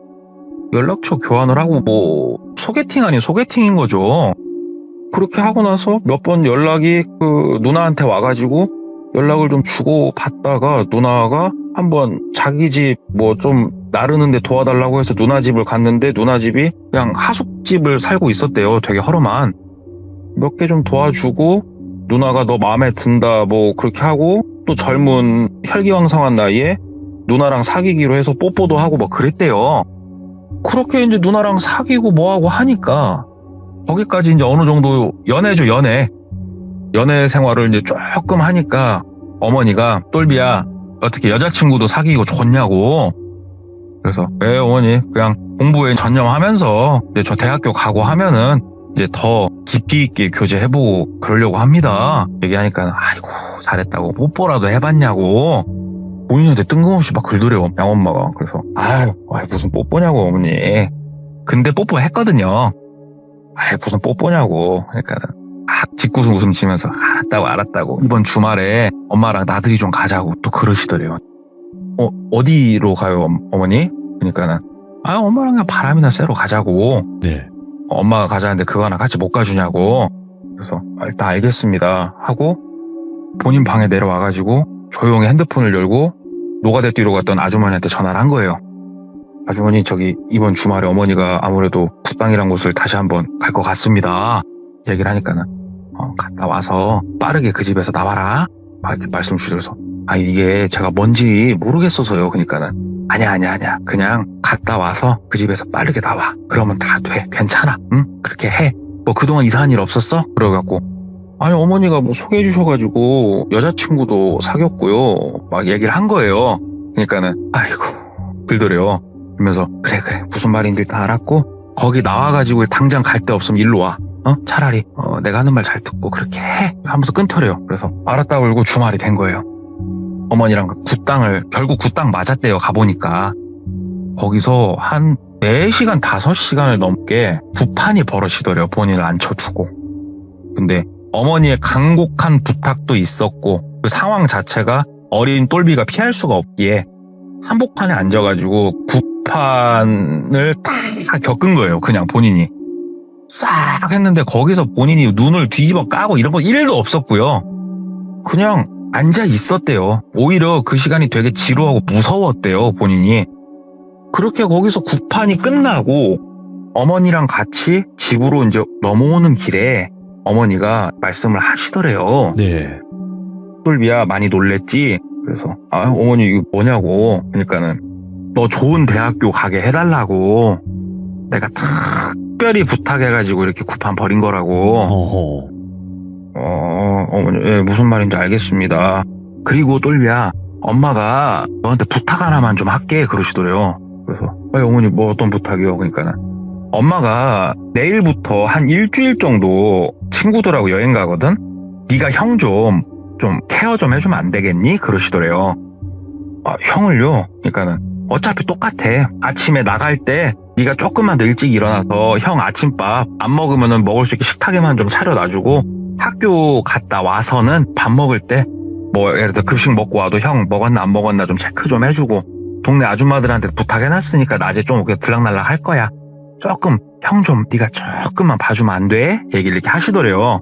연락처 교환을 하고 뭐 소개팅 아닌 소개팅인 거죠. 그렇게 하고 나서 몇 번 연락이 그 누나한테 와가지고 연락을 좀 주고 받다가 누나가 한번 자기 집 뭐 좀 나르는데 도와달라고 해서 누나 집을 갔는데 누나 집이 그냥 하숙집을 살고 있었대요. 되게 허름한. 몇 개 좀 도와주고 누나가 너 마음에 든다 뭐 그렇게 하고 또 젊은 혈기왕성한 나이에 누나랑 사귀기로 해서 뽀뽀도 하고 뭐 그랬대요. 그렇게 이제 누나랑 사귀고 뭐하고 하니까 거기까지 이제 어느 정도 연애죠, 연애 생활을 이제 조금 하니까 어머니가 똘비야 어떻게 여자친구도 사귀고 좋냐고. 그래서 어머니 그냥 공부에 전념하면서 이제 저 대학교 가고 하면은 이제 더 깊이 있게 교제해보고 그러려고 합니다. 얘기하니까 아이고 잘했다고 뽀뽀라도 해봤냐고 본인한테 뜬금없이 막 글더래요 양엄마가. 그래서 아유 무슨 뽀뽀냐고 어머니. 근데 뽀뽀했거든요. 무슨 뽀뽀냐고. 그러니까 짓궂은 웃음 치면서 알았다고 이번 주말에 엄마랑 나들이 좀 가자고 또 그러시더래요. 어디로 가요 어머니? 그러니까는 엄마랑 그냥 바람이나 쐬러 가자고. 네. 엄마가 가자는데 그거 하나 같이 못 가주냐고. 그래서 일단 알겠습니다 하고 본인 방에 내려와가지고 조용히 핸드폰을 열고 노가대 뛰러 갔던 아주머니한테 전화를 한 거예요. 아주머니 저기 이번 주말에 어머니가 아무래도 국방이란 곳을 다시 한번 갈 것 같습니다. 얘기를 하니까는 갔다 와서 빠르게 그 집에서 나와라 막 이렇게 말씀 주셔서 이게 제가 뭔지 모르겠어서요. 그러니까는 아니야 그냥 갔다 와서 그 집에서 빠르게 나와. 그러면 다 돼. 괜찮아. 응? 그렇게 해. 뭐 그동안 이상한 일 없었어? 그래갖고 어머니가 뭐 소개해 주셔가지고 여자친구도 사귀었고요 막 얘기를 한 거예요. 그러니까는 아이고 그러더래요. 그러면서 그래 무슨 말인지 다 알았고 거기 나와가지고 당장 갈 데 없으면 일로 와. 차라리 내가 하는 말 잘 듣고 그렇게 해 하면서 끊더래요. 그래서 알았다고 그러고 주말이 된 거예요. 어머니랑 결국 굿당 맞았대요. 가보니까 거기서 한 4시간 5시간을 넘게 구판이 벌어지더래요. 본인을 앉혀두고. 근데 어머니의 간곡한 부탁도 있었고 그 상황 자체가 어린 똘비가 피할 수가 없기에 한복판에 앉아가지고 구판을 딱 겪은 거예요. 그냥 본인이 싹 했는데 거기서 본인이 눈을 뒤집어 까고 이런 거 1도 없었고요. 그냥 앉아 있었대요. 오히려 그 시간이 되게 지루하고 무서웠대요. 본인이. 그렇게 거기서 구판이 끝나고 어머니랑 같이 집으로 이제 넘어오는 길에 어머니가 말씀을 하시더래요. 네. 똘비야 많이 놀랬지? 그래서 어머니 이거 뭐냐고. 그러니까는 너 좋은 대학교 가게 해달라고 내가 특별히 부탁해가지고 이렇게 구판 버린 거라고. 어머니 무슨 말인지 알겠습니다. 그리고 똘비야 엄마가 너한테 부탁 하나만 좀 할게 그러시더래요. 그래서 어머니 뭐 어떤 부탁이요? 그러니까는 엄마가 내일부터 한 일주일 정도 친구들하고 여행 가거든. 네가 형 좀 케어 좀 해주면 안 되겠니? 그러시더래요. 형을요? 그러니까는 어차피 똑같아. 아침에 나갈 때 네가 조금만 더 일찍 일어나서 형 아침밥 안 먹으면은 먹을 수 있게 식탁에만 좀 차려놔주고 학교 갔다 와서는 밥 먹을 때 뭐 예를 들어 급식 먹고 와도 형 먹었나 안 먹었나 좀 체크 좀 해주고 동네 아줌마들한테 부탁해놨으니까 낮에 좀 이렇게 들락날락 할 거야. 조금 형 좀 네가 조금만 봐주면 안 돼? 얘기를 이렇게 하시더래요.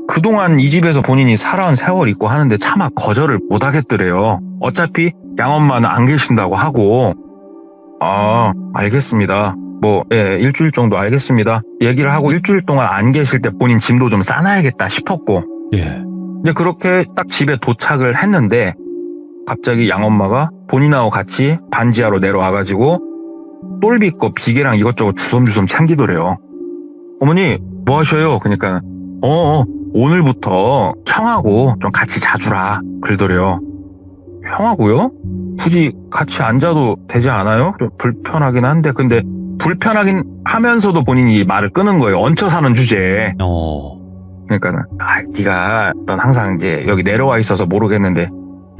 그동안 이 집에서 본인이 살아온 세월 있고 하는데 차마 거절을 못 하겠더래요. 어차피 양엄마는 안 계신다고 하고. 알겠습니다. 일주일 정도 알겠습니다. 얘기를 하고 일주일 동안 안 계실 때 본인 짐도 좀 싸놔야겠다 싶었고. 예. 이제 그렇게 딱 집에 도착을 했는데 갑자기 양엄마가 본인하고 같이 반지하로 내려와가지고 똘비 거 비계랑 이것저것 주섬주섬 챙기더래요. 어머니 뭐 하셔요? 그러니까 오늘부터 형하고 좀 같이 자주라 그러더래요. 형하고요? 굳이 같이 앉아도 되지 않아요? 좀 불편하긴 한데. 근데 불편하긴 하면서도 본인이 말을 끄는 거예요. 얹혀 사는 주제에. 그러니까는 네가 넌 항상 이제 여기 내려와 있어서 모르겠는데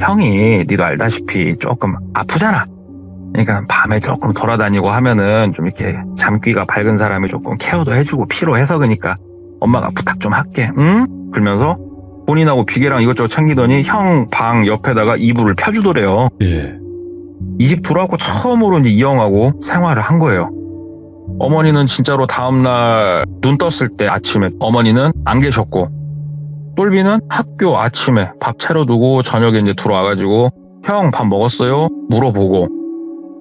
형이 니도 알다시피 조금 아프잖아. 그러니까 밤에 조금 돌아다니고 하면은 좀 이렇게 잠귀가 밝은 사람이 조금 케어도 해주고 피로해서 그러니까 엄마가 부탁 좀 할게. 응? 그러면서 본인하고 비계랑 이것저것 챙기더니 형 방 옆에다가 이불을 펴주더래요. 예. 이 집 들어와서 처음으로 이제 이 형하고 생활을 한 거예요. 어머니는 진짜로 다음날 눈 떴을 때 아침에 어머니는 안 계셨고 똘비는 학교 아침에 밥 차려두고 저녁에 이제 들어와가지고 형 밥 먹었어요? 물어보고.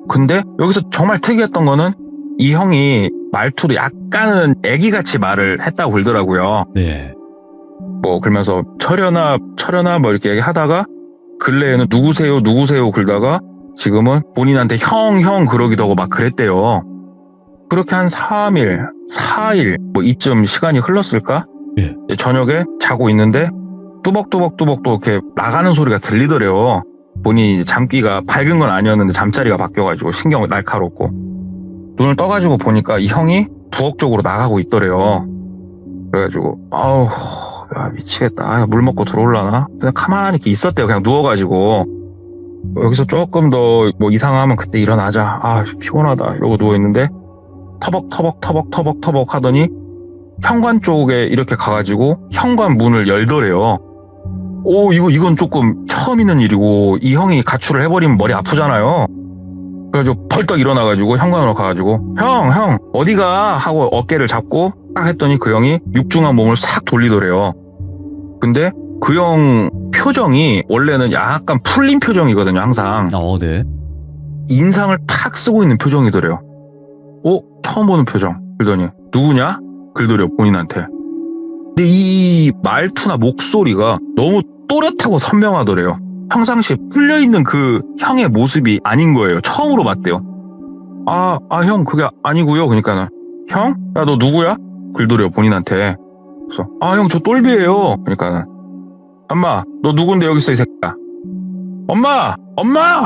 근데 여기서 정말 특이했던 거는 이 형이 말투로 약간은 애기같이 말을 했다고 그러더라고요. 네. 그러면서 철현아 뭐 이렇게 얘기하다가 근래에는 누구세요 누구세요 굴다가 지금은 본인한테 형 그러기도 하고 막 그랬대요. 그렇게 한 3일, 4일 뭐 이쯤 시간이 흘렀을까? 예. 저녁에 자고 있는데 뚜벅뚜벅 또 이렇게 나가는 소리가 들리더래요. 본인이 잠기가 밝은 건 아니었는데 잠자리가 바뀌어가지고 신경 날카롭고 눈을 떠가지고 보니까 이 형이 부엌 쪽으로 나가고 있더래요. 그래가지고 아우 야 미치겠다. 물 먹고 들어올라나? 그냥 가만히 이렇게 있었대요. 그냥 누워가지고 여기서 조금 더 뭐 이상하면 그때 일어나자. 아 피곤하다 이러고 누워있는데 터벅 하더니 현관 쪽에 이렇게 가가지고 현관 문을 열더래요. 오 이건 조금 처음 있는 일이고 이 형이 가출을 해버리면 머리 아프잖아요. 그래가지고 벌떡 일어나가지고 현관으로 가가지고 형 어디가 하고 어깨를 잡고 딱 했더니 그 형이 육중한 몸을 싹 돌리더래요. 근데 그 형 표정이 원래는 약간 풀린 표정이거든요. 항상 네. 인상을 탁 쓰고 있는 표정이더래요. 처음 보는 표정. 그러더니 누구냐? 그러더래요 본인한테. 근데 이 말투나 목소리가 너무 또렷하고 선명하더래요. 평상시에 풀려있는 그 형의 모습이 아닌 거예요. 처음으로 봤대요. 형 그게 아니고요. 그러니까는 형? 야 너 누구야? 그러더래요 본인한테. 그래서 형 저 똘비예요. 그러니까는 엄마 너 누군데 여기 있어 이 새끼야. 엄마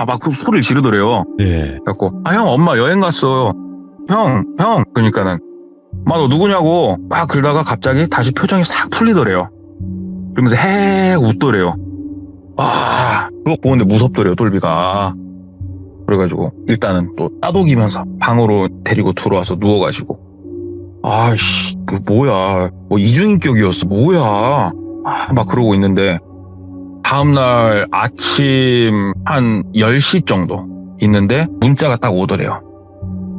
막 그 소리를 지르더래요. 네. 그래갖고 형 엄마 여행 갔어요. 형 그러니까는 너 누구냐고 막 그러다가 갑자기 다시 표정이 싹 풀리더래요. 그러면서 헤헤 웃더래요. 그거 보는데 무섭더래요 똘비가. 그래가지고 일단은 또 따독이면서 방으로 데리고 들어와서 누워가지고 그 뭐야 뭐 이중인격이었어 뭐야 막 그러고 있는데 다음날 아침 한 10시 정도 있는데 문자가 딱 오더래요.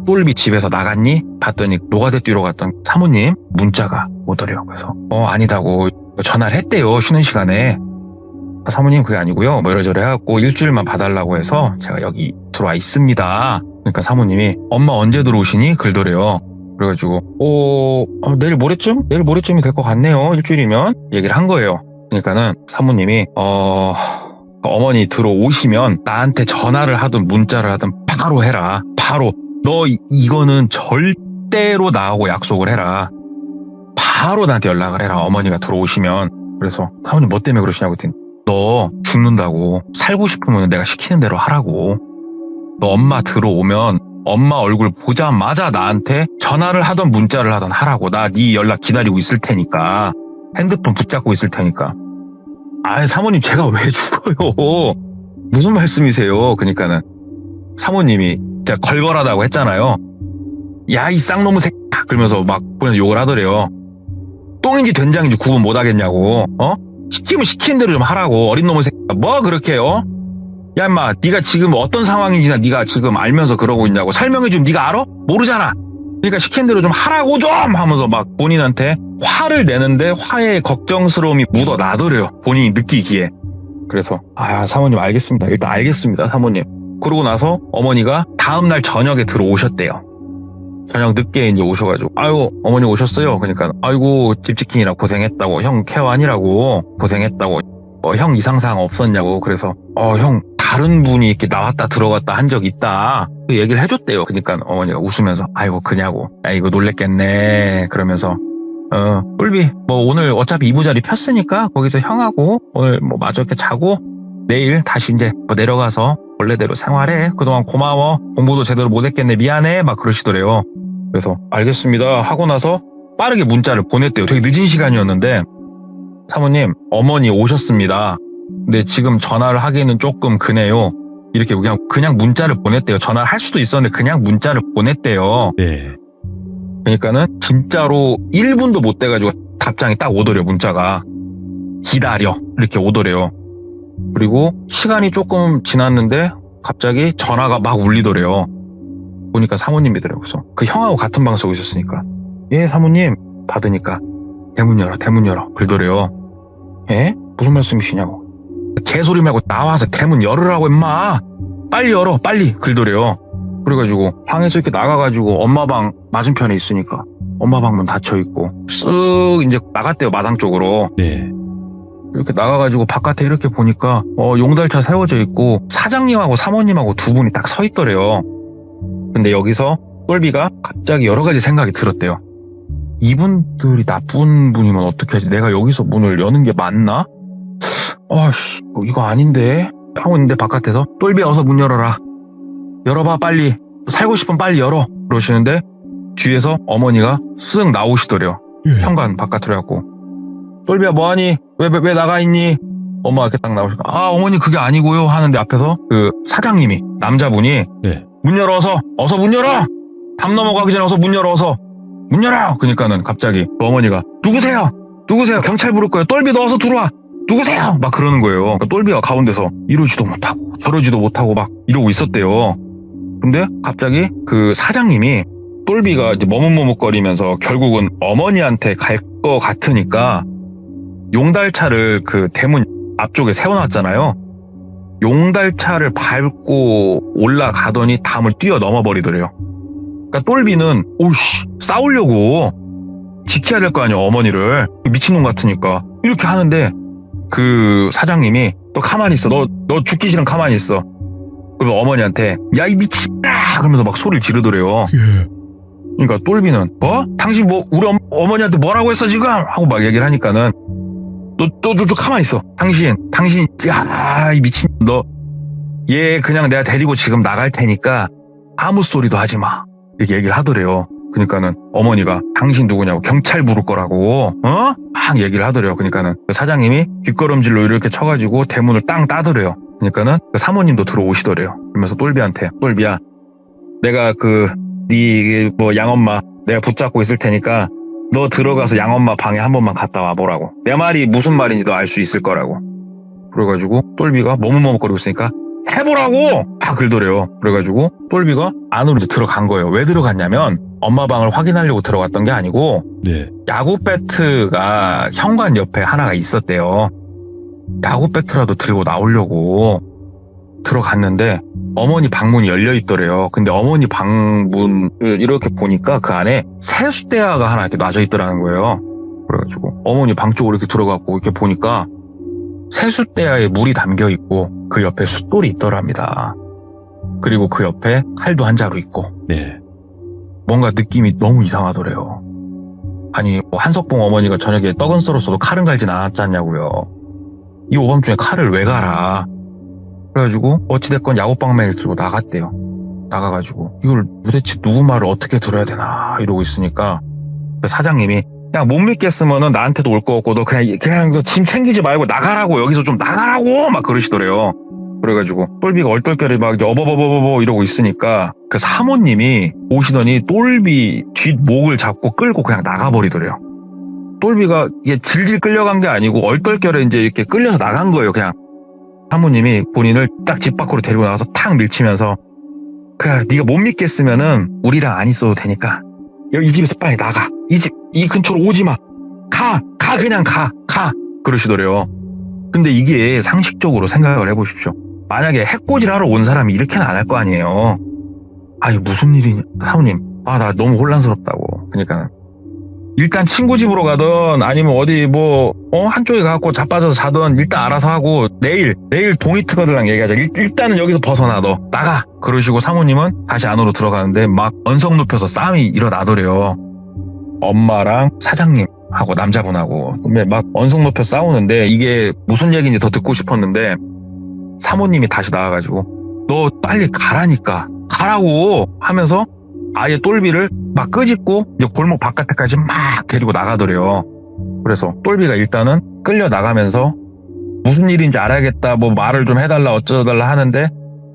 똘비 집에서 나갔니? 봤더니 노가대 뛰러 갔던 사모님 문자가 오더래요. 그래서 아니다고 전화를 했대요. 쉬는 시간에. 사모님 그게 아니고요. 뭐 이러저러 해갖고 일주일만 봐달라고 해서 제가 여기 들어와 있습니다. 그러니까 사모님이 엄마 언제 들어오시니? 그러더래요. 그래가지고 내일 모레쯤이 될 것 같네요. 일주일이면 얘기를 한 거예요. 그러니까는 사모님이 어머니 들어오시면 나한테 전화를 하든 문자를 하든 바로 해라. 바로 너 이거는 절대로 나하고 약속을 해라. 바로 나한테 연락을 해라. 어머니가 들어오시면. 그래서 사모님 뭐 때문에 그러시냐고 했더니 너 죽는다고. 살고 싶으면 내가 시키는 대로 하라고. 너 엄마 들어오면 엄마 얼굴 보자마자 나한테 전화를 하던 문자를 하던 하라고. 나 네 연락 기다리고 있을 테니까. 핸드폰 붙잡고 있을 테니까. 사모님 제가 왜 죽어요? 무슨 말씀이세요? 그러니까는 사모님이 제가 걸걸하다고 했잖아요. 야 이 쌍놈의 새끼야 그러면서 막 보면서 욕을 하더래요. 똥인지 된장인지 구분 못하겠냐고. 시키면 시키는 대로 좀 하라고. 어린 놈의 새끼야 뭐 그렇게 야 인마 네가 지금 어떤 상황인지나 네가 지금 알면서 그러고 있냐고. 설명해주면 네가 알아? 모르잖아. 그러니까 시키는 대로 좀 하라고 좀 하면서 막 본인한테 화를 내는데 화에 걱정스러움이 묻어나더래요. 본인이 느끼기에. 그래서 사모님 알겠습니다. 일단 알겠습니다 사모님. 그러고 나서 어머니가 다음날 저녁에 들어오셨대요. 저녁 늦게 이제 오셔가지고 어머니 오셨어요. 그러니까 아이고 집지키느라 고생했다고. 형 케어하느라고 고생했다고. 형 이상사항 없었냐고. 그래서 형 다른 분이 이렇게 나왔다 들어갔다 한 적 있다. 그 얘기를 해줬대요. 그러니까 어머니가 웃으면서 아이고 그냐고. 이거 놀랬겠네. 그러면서 똘비 뭐 오늘 어차피 이부자리 폈으니까 거기서 형하고 오늘 뭐 마저 이렇게 자고 내일 다시 이제 뭐 내려가서 원래대로 생활해. 그동안 고마워. 공부도 제대로 못했겠네. 미안해. 막 그러시더래요. 그래서 알겠습니다 하고 나서 빠르게 문자를 보냈대요. 되게 늦은 시간이었는데 사모님 어머니 오셨습니다. 근데 지금 전화를 하기에는 조금 그네요. 이렇게 그냥 문자를 보냈대요. 전화를 할 수도 있었는데 그냥 문자를 보냈대요. 네. 그러니까는 진짜로 1분도 못 돼가지고 답장이 딱 오더래요. 문자가 기다려 이렇게 오더래요. 그리고 시간이 조금 지났는데 갑자기 전화가 막 울리더래요. 보니까 사모님이더래요. 그래서 그 형하고 같은 방 쓰고 있었으니까 예 사모님 받으니까 대문 열어 그러더래요. 예? 무슨 말씀이시냐고. 개소리 말고 나와서 대문 열으라고 임마. 빨리 열어 빨리 그러더래요. 그래가지고 방에서 이렇게 나가가지고 엄마 방 맞은편에 있으니까 엄마 방 문 닫혀있고 쓱 이제 나갔대요. 마당 쪽으로. 네. 이렇게 나가가지고 바깥에 이렇게 보니까 용달차 세워져 있고 사장님하고 사모님하고 두 분이 딱 서 있더래요. 근데 여기서 똘비가 갑자기 여러 가지 생각이 들었대요. 이분들이 나쁜 분이면 어떻게 하지? 내가 여기서 문을 여는 게 맞나? 아씨, 이거 아닌데? 하고 있는데 바깥에서 똘비야 어서 문 열어라. 열어봐 빨리. 살고 싶으면 빨리 열어. 그러시는데 뒤에서 어머니가 쓱 나오시더래요. 현관 바깥으로 해갖고 똘비야 뭐하니? 왜 나가 있니? 엄마가 이렇게 딱 나오시고 어머니 그게 아니고요 하는데 앞에서 그 사장님이 남자분이 네. 문 열어 어서 문 열어. 담 넘어가기 전에 어서 문 열어 문 열어. 그러니까는 갑자기 그 어머니가 누구세요? 경찰 부를 거예요. 똘비 너 어서 들어와. 누구세요? 막 그러는 거예요. 그러니까 똘비가 가운데서 이러지도 못하고 저러지도 못하고 막 이러고 있었대요. 근데 갑자기 그 사장님이 똘비가 이제 머뭇머뭇거리면서 결국은 어머니한테 갈 것 같으니까 용달차를 그 대문 앞쪽에 세워놨잖아요. 용달차를 밟고 올라가더니 담을 뛰어넘어 버리더래요. 그러니까 똘비는 오씨 싸우려고 지켜야 될 거 아니야 어머니를. 미친놈 같으니까 이렇게 하는데 그 사장님이 너 가만히 있어. 너 죽기 싫으면 가만히 있어. 그리고 어머니한테 야 이 미친아 그러면서 막 소리를 지르더래요. 그러니까 똘비는 당신 뭐 우리 어머니한테 뭐라고 했어 지금? 하고 막 얘기를 하니까는 너 가만히 있어. 당신 이 미친 너 얘 그냥 내가 데리고 지금 나갈 테니까 아무 소리도 하지 마. 이렇게 얘기를 하더래요. 그러니까는 어머니가 당신 누구냐고 경찰 부를 거라고 막 얘기를 하더래요. 그러니까는 그 사장님이 뒷걸음질로 이렇게 쳐가지고 대문을 땅 따더래요. 그러니까는 그 사모님도 들어오시더래요. 그러면서 똘비한테 똘비야 내가 네 양엄마 내가 붙잡고 있을 테니까 너 들어가서 양엄마 방에 한 번만 갔다 와보라고. 내 말이 무슨 말인지도 알 수 있을 거라고. 그래가지고 똘비가 머뭇머뭇거리고 있으니까 해보라고! 막 그러더래요. 그래가지고 똘비가 안으로 이제 들어간 거예요. 왜 들어갔냐면 엄마 방을 확인하려고 들어갔던 게 아니고 네. 야구 배트가 현관 옆에 하나가 있었대요. 야구 배트라도 들고 나오려고 들어갔는데 어머니 방문이 열려 있더래요. 근데 어머니 방문을 이렇게 보니까 그 안에 세숫대야가 하나 이렇게 놔져 있더라는 거예요. 그래가지고 어머니 방 쪽으로 이렇게 들어갔고 이렇게 보니까 세숫대야에 물이 담겨 있고 그 옆에 숫돌이 있더랍니다. 그리고 그 옆에 칼도 한 자루 있고. 네. 뭔가 느낌이 너무 이상하더래요. 아니 한석봉 어머니가 저녁에 떡은 썰었어도 칼은 갈진 않았지 않냐고요. 이 오밤중에 칼을 왜 갈아. 그래가지고 어찌됐건 야구방망이를 들고 나갔대요. 나가가지고 이걸 도대체 누구 말을 어떻게 들어야 되나 이러고 있으니까 그 사장님이 그냥 못 믿겠으면은 나한테도 올 거 없고 너 그냥 짐 챙기지 말고 나가라고. 여기서 좀 나가라고 막 그러시더래요. 그래가지고 똘비가 얼떨결에 막 여버버버버 이러고 있으니까 그 사모님이 오시더니 똘비 뒷목을 잡고 끌고 그냥 나가버리더래요. 똘비가 이게 질질 끌려간 게 아니고 얼떨결에 이제 이렇게 끌려서 나간 거예요. 그냥 사모님이 본인을 딱 집 밖으로 데리고 나가서 탁 밀치면서 그래 네가 못 믿겠으면은 우리랑 안 있어도 되니까 이 집에서 빨리 나가. 이 근처로 오지 마. 그냥 가. 그러시더래요. 근데 이게 상식적으로 생각을 해보십시오. 만약에 해코지를 하러 온 사람이 이렇게는 안 할 거 아니에요. 아니 무슨 일이냐. 사모님 나 너무 혼란스럽다고. 그러니까 일단 친구 집으로 가든 아니면 어디 한쪽에 가갖고 자빠져서 자든 일단 알아서 하고 내일 동이트거들랑 얘기하자. 일단은 여기서 벗어나. 너 나가. 그러시고 사모님은 다시 안으로 들어가는데 막 언성 높여서 싸움이 일어나더래요. 엄마랑 사장님하고 남자분하고 근데 막 언성 높여 싸우는데 이게 무슨 얘기인지 더 듣고 싶었는데 사모님이 다시 나와가지고 너 빨리 가라고 하면서 아예 똘비를 막 끄집고 이제 골목 바깥에까지 막 데리고 나가더래요. 그래서 똘비가 일단은 끌려 나가면서 무슨 일인지 알아야겠다. 말을 좀 해달라 어쩌달라 하는데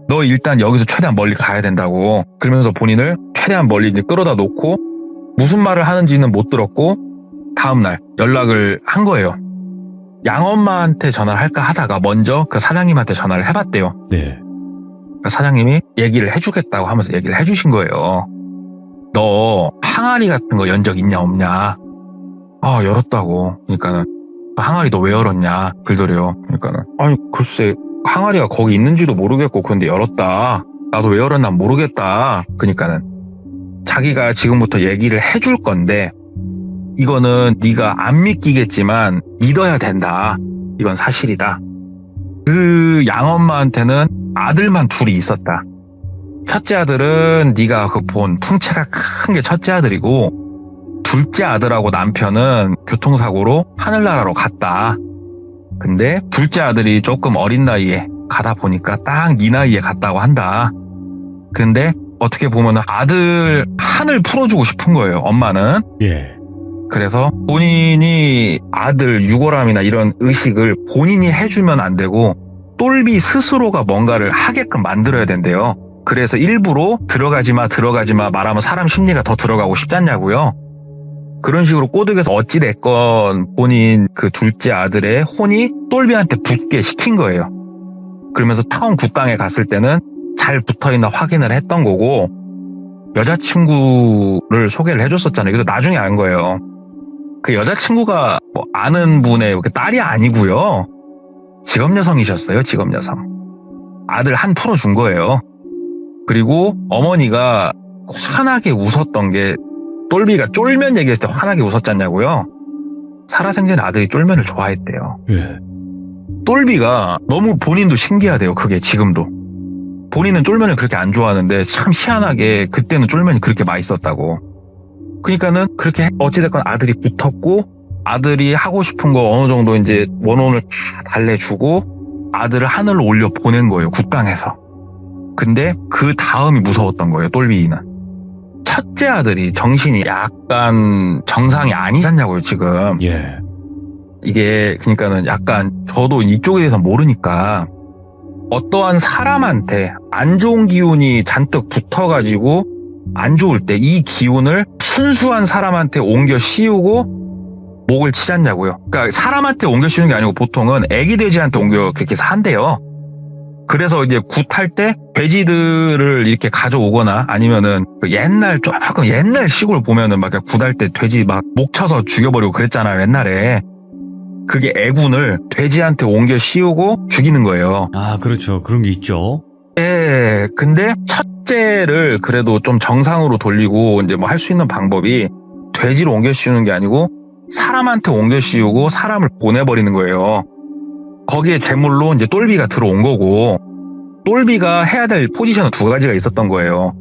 너 일단 여기서 최대한 멀리 가야 된다고. 그러면서 본인을 최대한 멀리 이제 끌어다 놓고 무슨 말을 하는지는 못 들었고 다음날 연락을 한 거예요. 양엄마한테 전화를 할까 하다가 먼저 그 사장님한테 전화를 해봤대요. 네. 그 사장님이 얘기를 해주겠다고 하면서 얘기를 해주신 거예요. 너 항아리 같은 거 연 적 있냐 없냐? 열었다고. 그러니까는 항아리 너 왜 열었냐? 그러더래요. 그러니까는 아니 글쎄 항아리가 거기 있는지도 모르겠고 그런데 열었다. 나도 왜 열었나 모르겠다. 그러니까는 자기가 지금부터 얘기를 해줄 건데 이거는 네가 안 믿기겠지만 믿어야 된다. 이건 사실이다. 그 양엄마한테는 아들만 둘이 있었다. 첫째 아들은 네가 그 본 풍채가 큰 게 첫째 아들이고, 둘째 아들하고 남편은 교통사고로 하늘나라로 갔다. 근데 둘째 아들이 조금 어린 나이에 가다 보니까 딱 네 나이에 갔다고 한다. 근데 어떻게 보면 아들 한을 풀어주고 싶은 거예요, 엄마는. 예. 그래서 본인이 아들 유골함이나 이런 의식을 본인이 해주면 안 되고 똘비 스스로가 뭔가를 하게끔 만들어야 된대요. 그래서 일부러 들어가지 마 말하면 사람 심리가 더 들어가고 싶지 않냐고요. 그런 식으로 꼬드겨서 어찌됐건 본인 그 둘째 아들의 혼이 똘비한테 붙게 시킨 거예요. 그러면서 타운 굿당에 갔을 때는 잘 붙어있나 확인을 했던 거고, 여자친구를 소개를 해줬었잖아요. 그래서 나중에 안 거예요. 그 여자친구가 뭐 아는 분의 딸이 아니고요. 직업여성이셨어요. 직업여성. 아들 한 풀어준 거예요. 그리고 어머니가 환하게 웃었던 게, 똘비가 쫄면 얘기했을 때 환하게 웃었잖냐고요. 살아생전 아들이 쫄면을 좋아했대요. 예. 똘비가 너무 본인도 신기하대요. 그게 지금도. 본인은 쫄면을 그렇게 안 좋아하는데 참 희한하게 그때는 쫄면이 그렇게 맛있었다고. 그러니까는 그렇게 어찌됐건 아들이 붙었고, 아들이 하고 싶은 거 어느 정도 이제 원혼을 다 달래주고 아들을 하늘로 올려 보낸 거예요. 국방에서. 근데 그 다음이 무서웠던 거예요. 똘비는. 첫째 아들이 정신이 약간 정상이 아니잖냐고요, 지금. 예. 이게 그러니까는 약간 저도 이쪽에 대해서 모르니까 어떠한 사람한테 안 좋은 기운이 잔뜩 붙어가지고 안 좋을 때 이 기운을 순수한 사람한테 옮겨 씌우고 목을 치잖냐고요. 그러니까 사람한테 옮겨 씌우는 게 아니고 보통은 애기 돼지한테 옮겨 그렇게 산대요. 그래서 이제 굿할 때 돼지들을 이렇게 가져오거나 아니면은 조금 옛날 시골 보면은 막 굿할 때 돼지 막 목 쳐서 죽여버리고 그랬잖아요, 옛날에. 그게 애군을 돼지한테 옮겨 씌우고 죽이는 거예요. 아, 그렇죠. 그런 게 있죠. 예, 근데 첫째를 그래도 좀 정상으로 돌리고 이제 뭐 할 수 있는 방법이 돼지로 옮겨 씌우는 게 아니고 사람한테 옮겨 씌우고 사람을 보내버리는 거예요. 거기에 제물로 이제 똘비가 들어온 거고, 똘비가 해야 될 포지션은 두 가지가 있었던 거예요.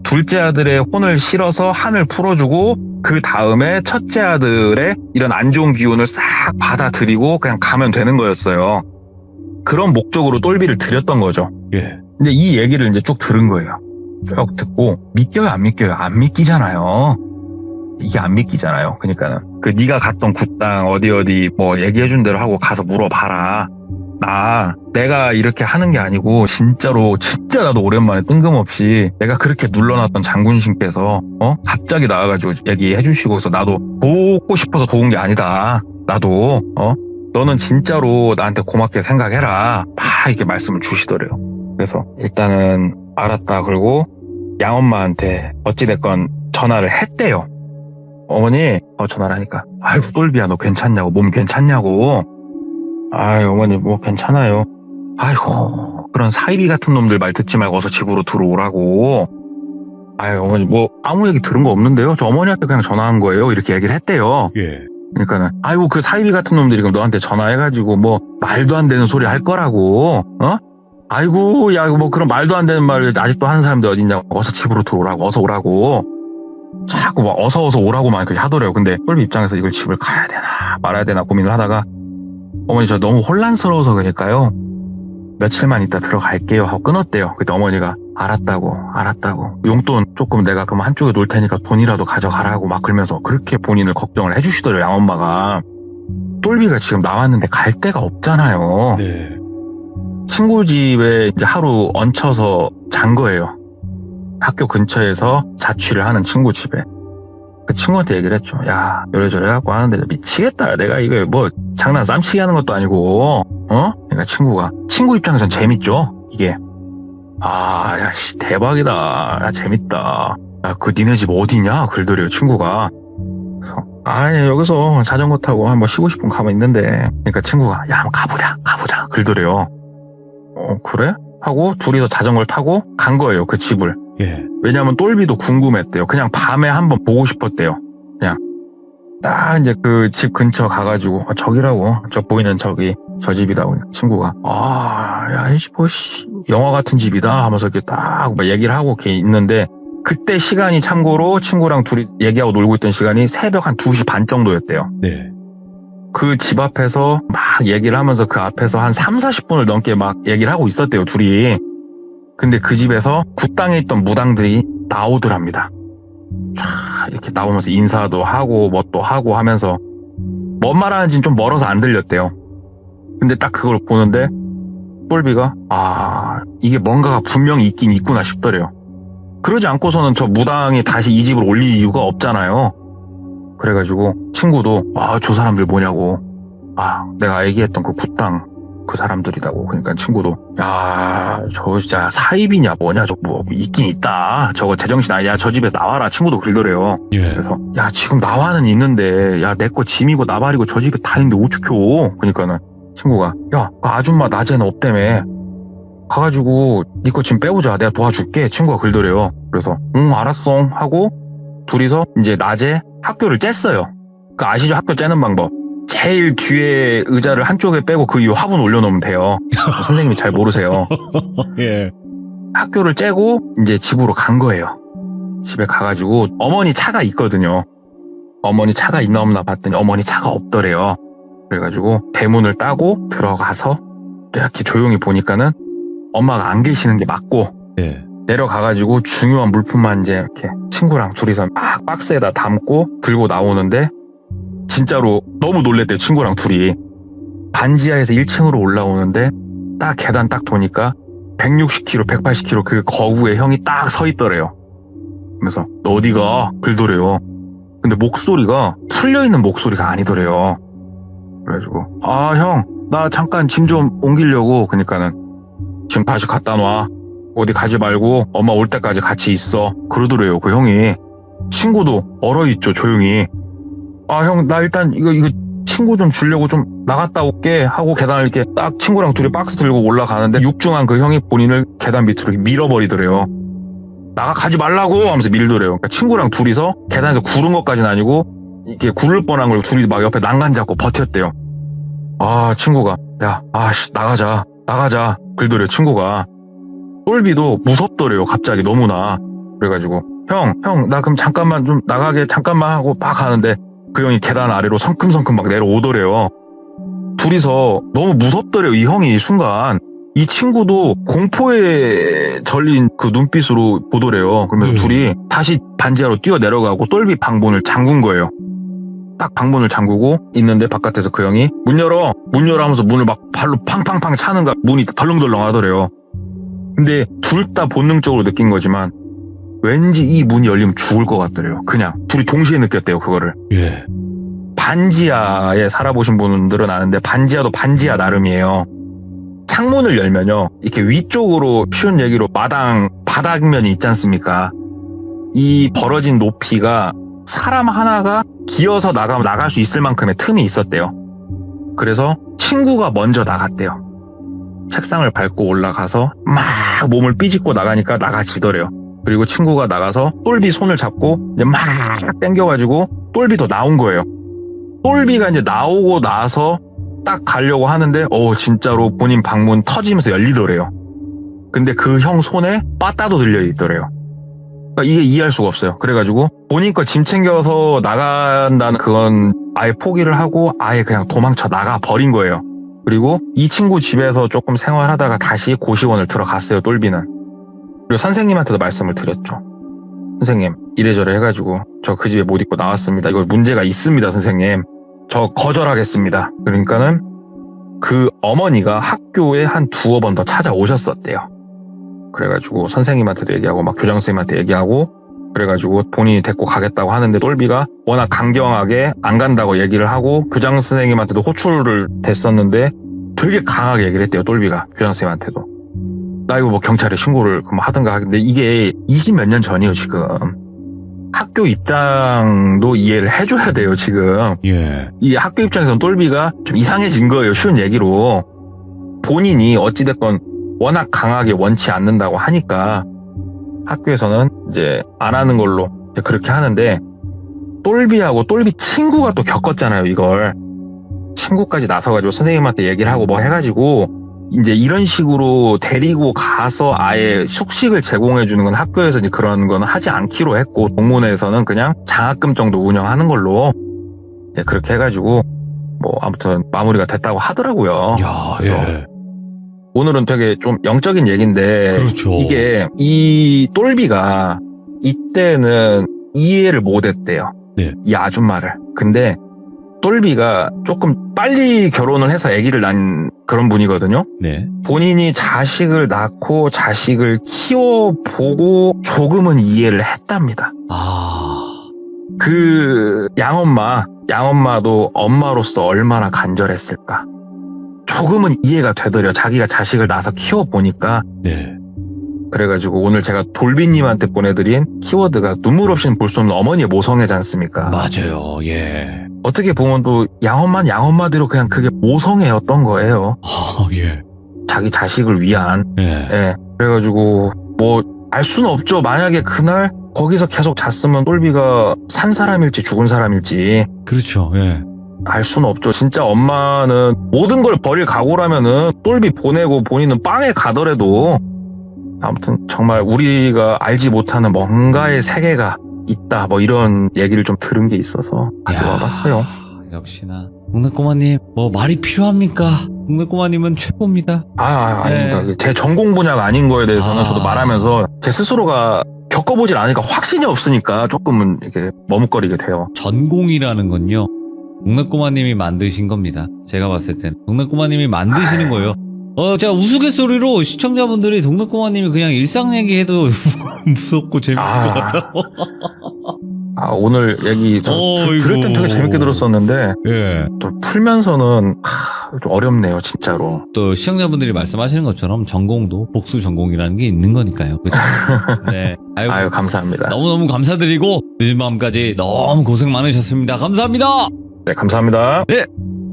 둘째 아들의 혼을 실어서 한을 풀어주고 그 다음에 첫째 아들의 이런 안 좋은 기운을 싹 받아들이고 그냥 가면 되는 거였어요. 그런 목적으로 똘비를 들였던 거죠. 예. 근데 이 얘기를 이제 쭉 들은 거예요. 쭉 듣고 믿겨요, 안 믿겨요? 안 믿기잖아요. 이게 안 믿기잖아요. 그러니까는 그 네가 갔던 굿당 어디 뭐 얘기해준 대로 하고 가서 물어봐라. 내가 이렇게 하는 게 아니고 진짜 나도 오랜만에 뜬금없이 내가 그렇게 눌러놨던 장군님께서 갑자기 나와가지고 얘기해 주시고 해서 나도 보고 싶어서 도운 게 아니다. 나도 너는 진짜로 나한테 고맙게 생각해라. 막 이렇게 말씀을 주시더래요. 그래서 일단은 알았다. 그리고 양엄마한테 어찌됐건 전화를 했대요. 어머니 전화를 하니까 아이고 똘비야 너 괜찮냐고, 몸 괜찮냐고. 아유 어머니 뭐 괜찮아요. 아이고 그런 사이비 같은 놈들 말 듣지 말고 어서 집으로 들어오라고. 아유 어머니 뭐 아무 얘기 들은 거 없는데요. 저 어머니한테 그냥 전화한 거예요. 이렇게 얘기를 했대요. 예. 그러니까는 아이고 그 사이비 같은 놈들이 그럼 너한테 전화해가지고 뭐 말도 안 되는 소리 할 거라고. 아이고 야 뭐 그런 말도 안 되는 말을 아직도 하는 사람들 어딨냐고. 어서 집으로 들어오라고. 어서 오라고. 자꾸 막 어서 오라고만 그렇게 하더래요. 근데 똘비 입장에서 이걸 집을 가야 되나 말아야 되나 고민을 하다가 어머니 저 너무 혼란스러워서 그러니까요. 며칠만 있다 들어갈게요 하고 끊었대요. 그때 어머니가 알았다고. 용돈 조금 내가 그럼 한쪽에 놓을 테니까 돈이라도 가져가라고 막 그러면서 그렇게 본인을 걱정을 해주시더래요. 양엄마가. 똘비가 지금 나왔는데 갈 데가 없잖아요. 네. 친구 집에 이제 하루 얹혀서 잔 거예요. 학교 근처에서 자취를 하는 친구 집에. 그 친구한테 얘기를 했죠. 야, 요래저래 해갖고 하는데 미치겠다. 내가 이거 뭐 장난 쌈치기 하는 것도 아니고, 그러니까 친구 입장에선 재밌죠, 이게. 아, 야, 씨, 대박이다. 야, 재밌다. 야, 니네 집 어디냐? 그러더래요, 친구가. 그래서, 아니, 여기서 자전거 타고 한번 쉬고 싶으면 가면 있는데. 그러니까 친구가, 야, 한번 가보자. 그러더래요. 그래? 하고 둘이서 자전거를 타고 간 거예요, 그 집을. 예. 왜냐면 똘비도 궁금했대요. 그냥 밤에 한번 보고 싶었대요. 그냥 딱 이제 그 집 근처 가가지고 저기라고 저 보이는 저기 저 집이라고 친구가 야 이 뭐 영화 같은 집이다 하면서 이렇게 딱 막 얘기를 하고 이렇게 있는데 그때 시간이 참고로 친구랑 둘이 얘기하고 놀고 있던 시간이 새벽 한 2시 반 정도였대요. 네. 그 집 앞에서 막 얘기를 하면서 그 앞에서 한 3, 40분을 넘게 막 얘기를 하고 있었대요, 둘이. 근데 그 집에서 굿당에 있던 무당들이 나오더랍니다. 촤 이렇게 나오면서 인사도 하고 뭣도 하고 하면서 뭔 말하는지는 좀 멀어서 안 들렸대요. 근데 딱 그걸 보는데 똘비가 이게 뭔가가 분명히 있긴 있구나 싶더래요. 그러지 않고서는 저 무당이 다시 이 집을 올릴 이유가 없잖아요. 그래가지고 친구도 저 사람들 뭐냐고 내가 얘기했던 그 굿당 그 사람들이라고. 그러니까 친구도 저 진짜 사입이냐 뭐냐 저 뭐 있긴 있다 저거 제정신 아니야 저 집에서 나와라 친구도 그러더래요. 예. 그래서 지금 나와는 있는데 내 거 짐이고 나발이고 저 집에 다 있는데 어떡해. 그러니까는 친구가 그 아줌마 낮에는 없다며 가가지고 네 거 짐 빼오자 내가 도와줄게 친구가 그러더래요. 그래서 알았어 하고 둘이서 이제 낮에 학교를 쬐어요. 그 아시죠? 학교 째는 방법. 제일 뒤에 의자를 한쪽에 빼고 그 위에 화분 올려놓으면 돼요. 선생님이 잘 모르세요. 예. 학교를 째고 이제 집으로 간 거예요. 집에 가가지고 어머니 차가 있거든요. 어머니 차가 있나 없나 봤더니 어머니 차가 없더래요. 그래가지고 대문을 따고 들어가서 이렇게 조용히 보니까는 엄마가 안 계시는 게 맞고 예. 내려가가지고 중요한 물품만 이제 이렇게 친구랑 둘이서 막 박스에다 담고 들고 나오는데 진짜로 너무 놀랬대요. 친구랑 둘이. 반지하에서 1층으로 올라오는데 딱 계단 딱 도니까 160kg, 180kg 그 거구의 형이 딱 서 있더래요. 그래서 너 어디가? 그러더래요. 근데 목소리가 풀려있는 목소리가 아니더래요. 그래가지고 형 나 잠깐 짐 좀 옮기려고. 그러니까는 지금 다시 갖다 놔. 어디 가지 말고 엄마 올 때까지 같이 있어. 그러더래요. 그 형이. 친구도 얼어있죠. 조용히. 형 나 일단 이거 친구 좀 주려고 좀 나갔다 올게 하고 계단을 이렇게 딱 친구랑 둘이 박스 들고 올라가는데 육중한 그 형이 본인을 계단 밑으로 이렇게 밀어버리더래요. 가지 말라고 하면서 밀더래요. 그러니까 친구랑 둘이서 계단에서 구른 것까지는 아니고 이렇게 구를 뻔한 걸 둘이 막 옆에 난간 잡고 버텼대요. 친구가 나가자 그러더래요. 친구가. 똘비도 무섭더래요. 갑자기 너무나. 그래가지고 형 나 그럼 잠깐만 좀 나가게 잠깐만 하고 막 가는데 그 형이 계단 아래로 성큼성큼 막 내려오더래요. 둘이서 너무 무섭더래요. 이 형이 순간. 이 친구도 공포에 절린 그 눈빛으로 보더래요. 그러면서 둘이 다시 반지하로 뛰어 내려가고 똘비 방문을 잠근 거예요. 딱 방문을 잠그고 있는데 바깥에서 그 형이 문 열어 하면서 문을 막 발로 팡팡팡 차는가 문이 덜렁덜렁 하더래요. 근데 둘 다 본능적으로 느낀 거지만 왠지 이 문이 열리면 죽을 것 같더래요. 그냥 둘이 동시에 느꼈대요. 그거를. 예. 반지하에 살아보신 분들은 아는데 반지하도 반지하 나름이에요. 창문을 열면요 이렇게 위쪽으로 쉬운 얘기로 마당 바닥면이 있지 않습니까? 이 벌어진 높이가 사람 하나가 기어서 나가면 나갈 수 있을 만큼의 틈이 있었대요. 그래서 친구가 먼저 나갔대요. 책상을 밟고 올라가서 막 몸을 삐짓고 나가니까 나가지더래요. 그리고 친구가 나가서 똘비 손을 잡고 이제 막 당겨가지고 똘비도 나온 거예요. 똘비가 이제 나오고 나서 딱 가려고 하는데 진짜로 본인 방문 터지면서 열리더래요. 근데 그 형 손에 빠따도 들려있더래요. 그러니까 이게 이해할 수가 없어요. 그래가지고 본인 거 짐 챙겨서 나간다는 그건 아예 포기를 하고 아예 그냥 도망쳐 나가 버린 거예요. 그리고 이 친구 집에서 조금 생활하다가 다시 고시원을 들어갔어요. 똘비는. 그리고 선생님한테도 말씀을 드렸죠. 선생님 이래저래 해가지고 저 그 집에 못 있고 나왔습니다. 이거 문제가 있습니다. 선생님 저 거절하겠습니다. 그러니까는 그 어머니가 학교에 한 두어 번 더 찾아오셨었대요. 그래가지고 선생님한테도 얘기하고 막 교장선생님한테 얘기하고 그래가지고 본인이 데리고 가겠다고 하는데 똘비가 워낙 강경하게 안 간다고 얘기를 하고 교장선생님한테도 호출을 댔었는데 되게 강하게 얘기를 했대요. 똘비가 교장선생님한테도. 나 이거 뭐 경찰에 신고를 하든가 하는데 이게 20몇 년 전이에요. 지금. 학교 입장도 이해를 해줘야 돼요. 지금. 예. 이 학교 입장에서는 똘비가 좀 이상해진 거예요. 쉬운 얘기로. 본인이 어찌됐건 워낙 강하게 원치 않는다고 하니까 학교에서는 이제 안 하는 걸로 그렇게 하는데 똘비하고 똘비 친구가 또 겪었잖아요, 이걸. 친구까지 나서가지고 선생님한테 얘기를 하고 뭐 해가지고 이제 이런 식으로 데리고 가서 아예 숙식을 제공해 주는 건 학교에서 이제 그런 건 하지 않기로 했고, 동문회에서는 그냥 장학금 정도 운영하는 걸로 그렇게 해가지고 뭐 아무튼 마무리가 됐다고 하더라고요. 야, 예. 오늘은 되게 좀 영적인 얘기인데, 그렇죠. 이게 이 똘비가 이때는 이해를 못했대요. 네. 이 아줌마를. 근데 똘비가 조금 빨리 결혼을 해서 아기를 낳은 그런 분이거든요. 네. 본인이 자식을 낳고 자식을 키워보고 조금은 이해를 했답니다. 그 양엄마도 엄마로서 얼마나 간절했을까. 조금은 이해가 되더려. 자기가 자식을 낳아서 키워보니까. 네. 그래가지고 오늘 제가 돌비님한테 보내드린 키워드가 눈물 없이는 볼 수 없는 어머니의 모성애지 않습니까? 맞아요. 예. 어떻게 보면 또 양엄마는 양엄마대로 그냥 그게 모성애였던 거예요. 예. 자기 자식을 위한. 예. 예. 그래가지고 뭐 알 수는 없죠. 만약에 그날 거기서 계속 잤으면 똘비가 산 사람일지 죽은 사람일지 그렇죠. 예. 알 수는 없죠. 진짜 엄마는 모든 걸 버릴 각오라면은 똘비 보내고 본인은 빵에 가더라도, 아무튼 정말 우리가 알지 못하는 뭔가의 세계가 있다, 뭐 이런 얘기를 좀 들은 게 있어서 가지고 와봤어요. 역시나 동네꼬마님 뭐 말이 필요합니까? 동네꼬마님은 최고입니다. 아닙니다. 네. 제 전공 분야가 아닌 거에 대해서는 저도 말하면서 제 스스로가 겪어보질 않으니까 확신이 없으니까 조금은 이렇게 머뭇거리게 돼요. 전공이라는 건요, 동네꼬마님이 만드신 겁니다. 제가 봤을 땐 동네꼬마님이 만드시는 거예요. 제가 우스갯소리로 시청자분들이 동네꼬마님이 그냥 일상 얘기해도 무섭고 재밌을 것 같아요. 오늘 얘기 들을 땐 되게 재밌게 들었었는데, 예. 또 풀면서는 좀 어렵네요, 진짜로. 또 시청자분들이 말씀하시는 것처럼 전공도 복수 전공이라는 게 있는 거니까요. 그죠? 네. 아유, 감사합니다. 너무너무 감사드리고 늦은 밤까지 너무 고생 많으셨습니다. 감사합니다. 네, 감사합니다. 네.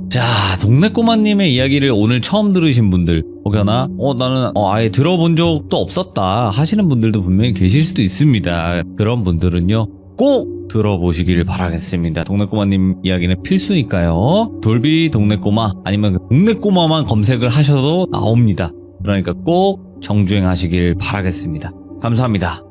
자, 동네꼬마님의 이야기를 오늘 처음 들으신 분들, 혹여나 나는 아예 들어본 적도 없었다 하시는 분들도 분명히 계실 수도 있습니다. 그런 분들은요, 꼭 들어보시길 바라겠습니다. 동네꼬마님 이야기는 필수니까요. 돌비 동네꼬마 아니면 동네꼬마만 검색을 하셔도 나옵니다. 그러니까 꼭 정주행하시길 바라겠습니다. 감사합니다.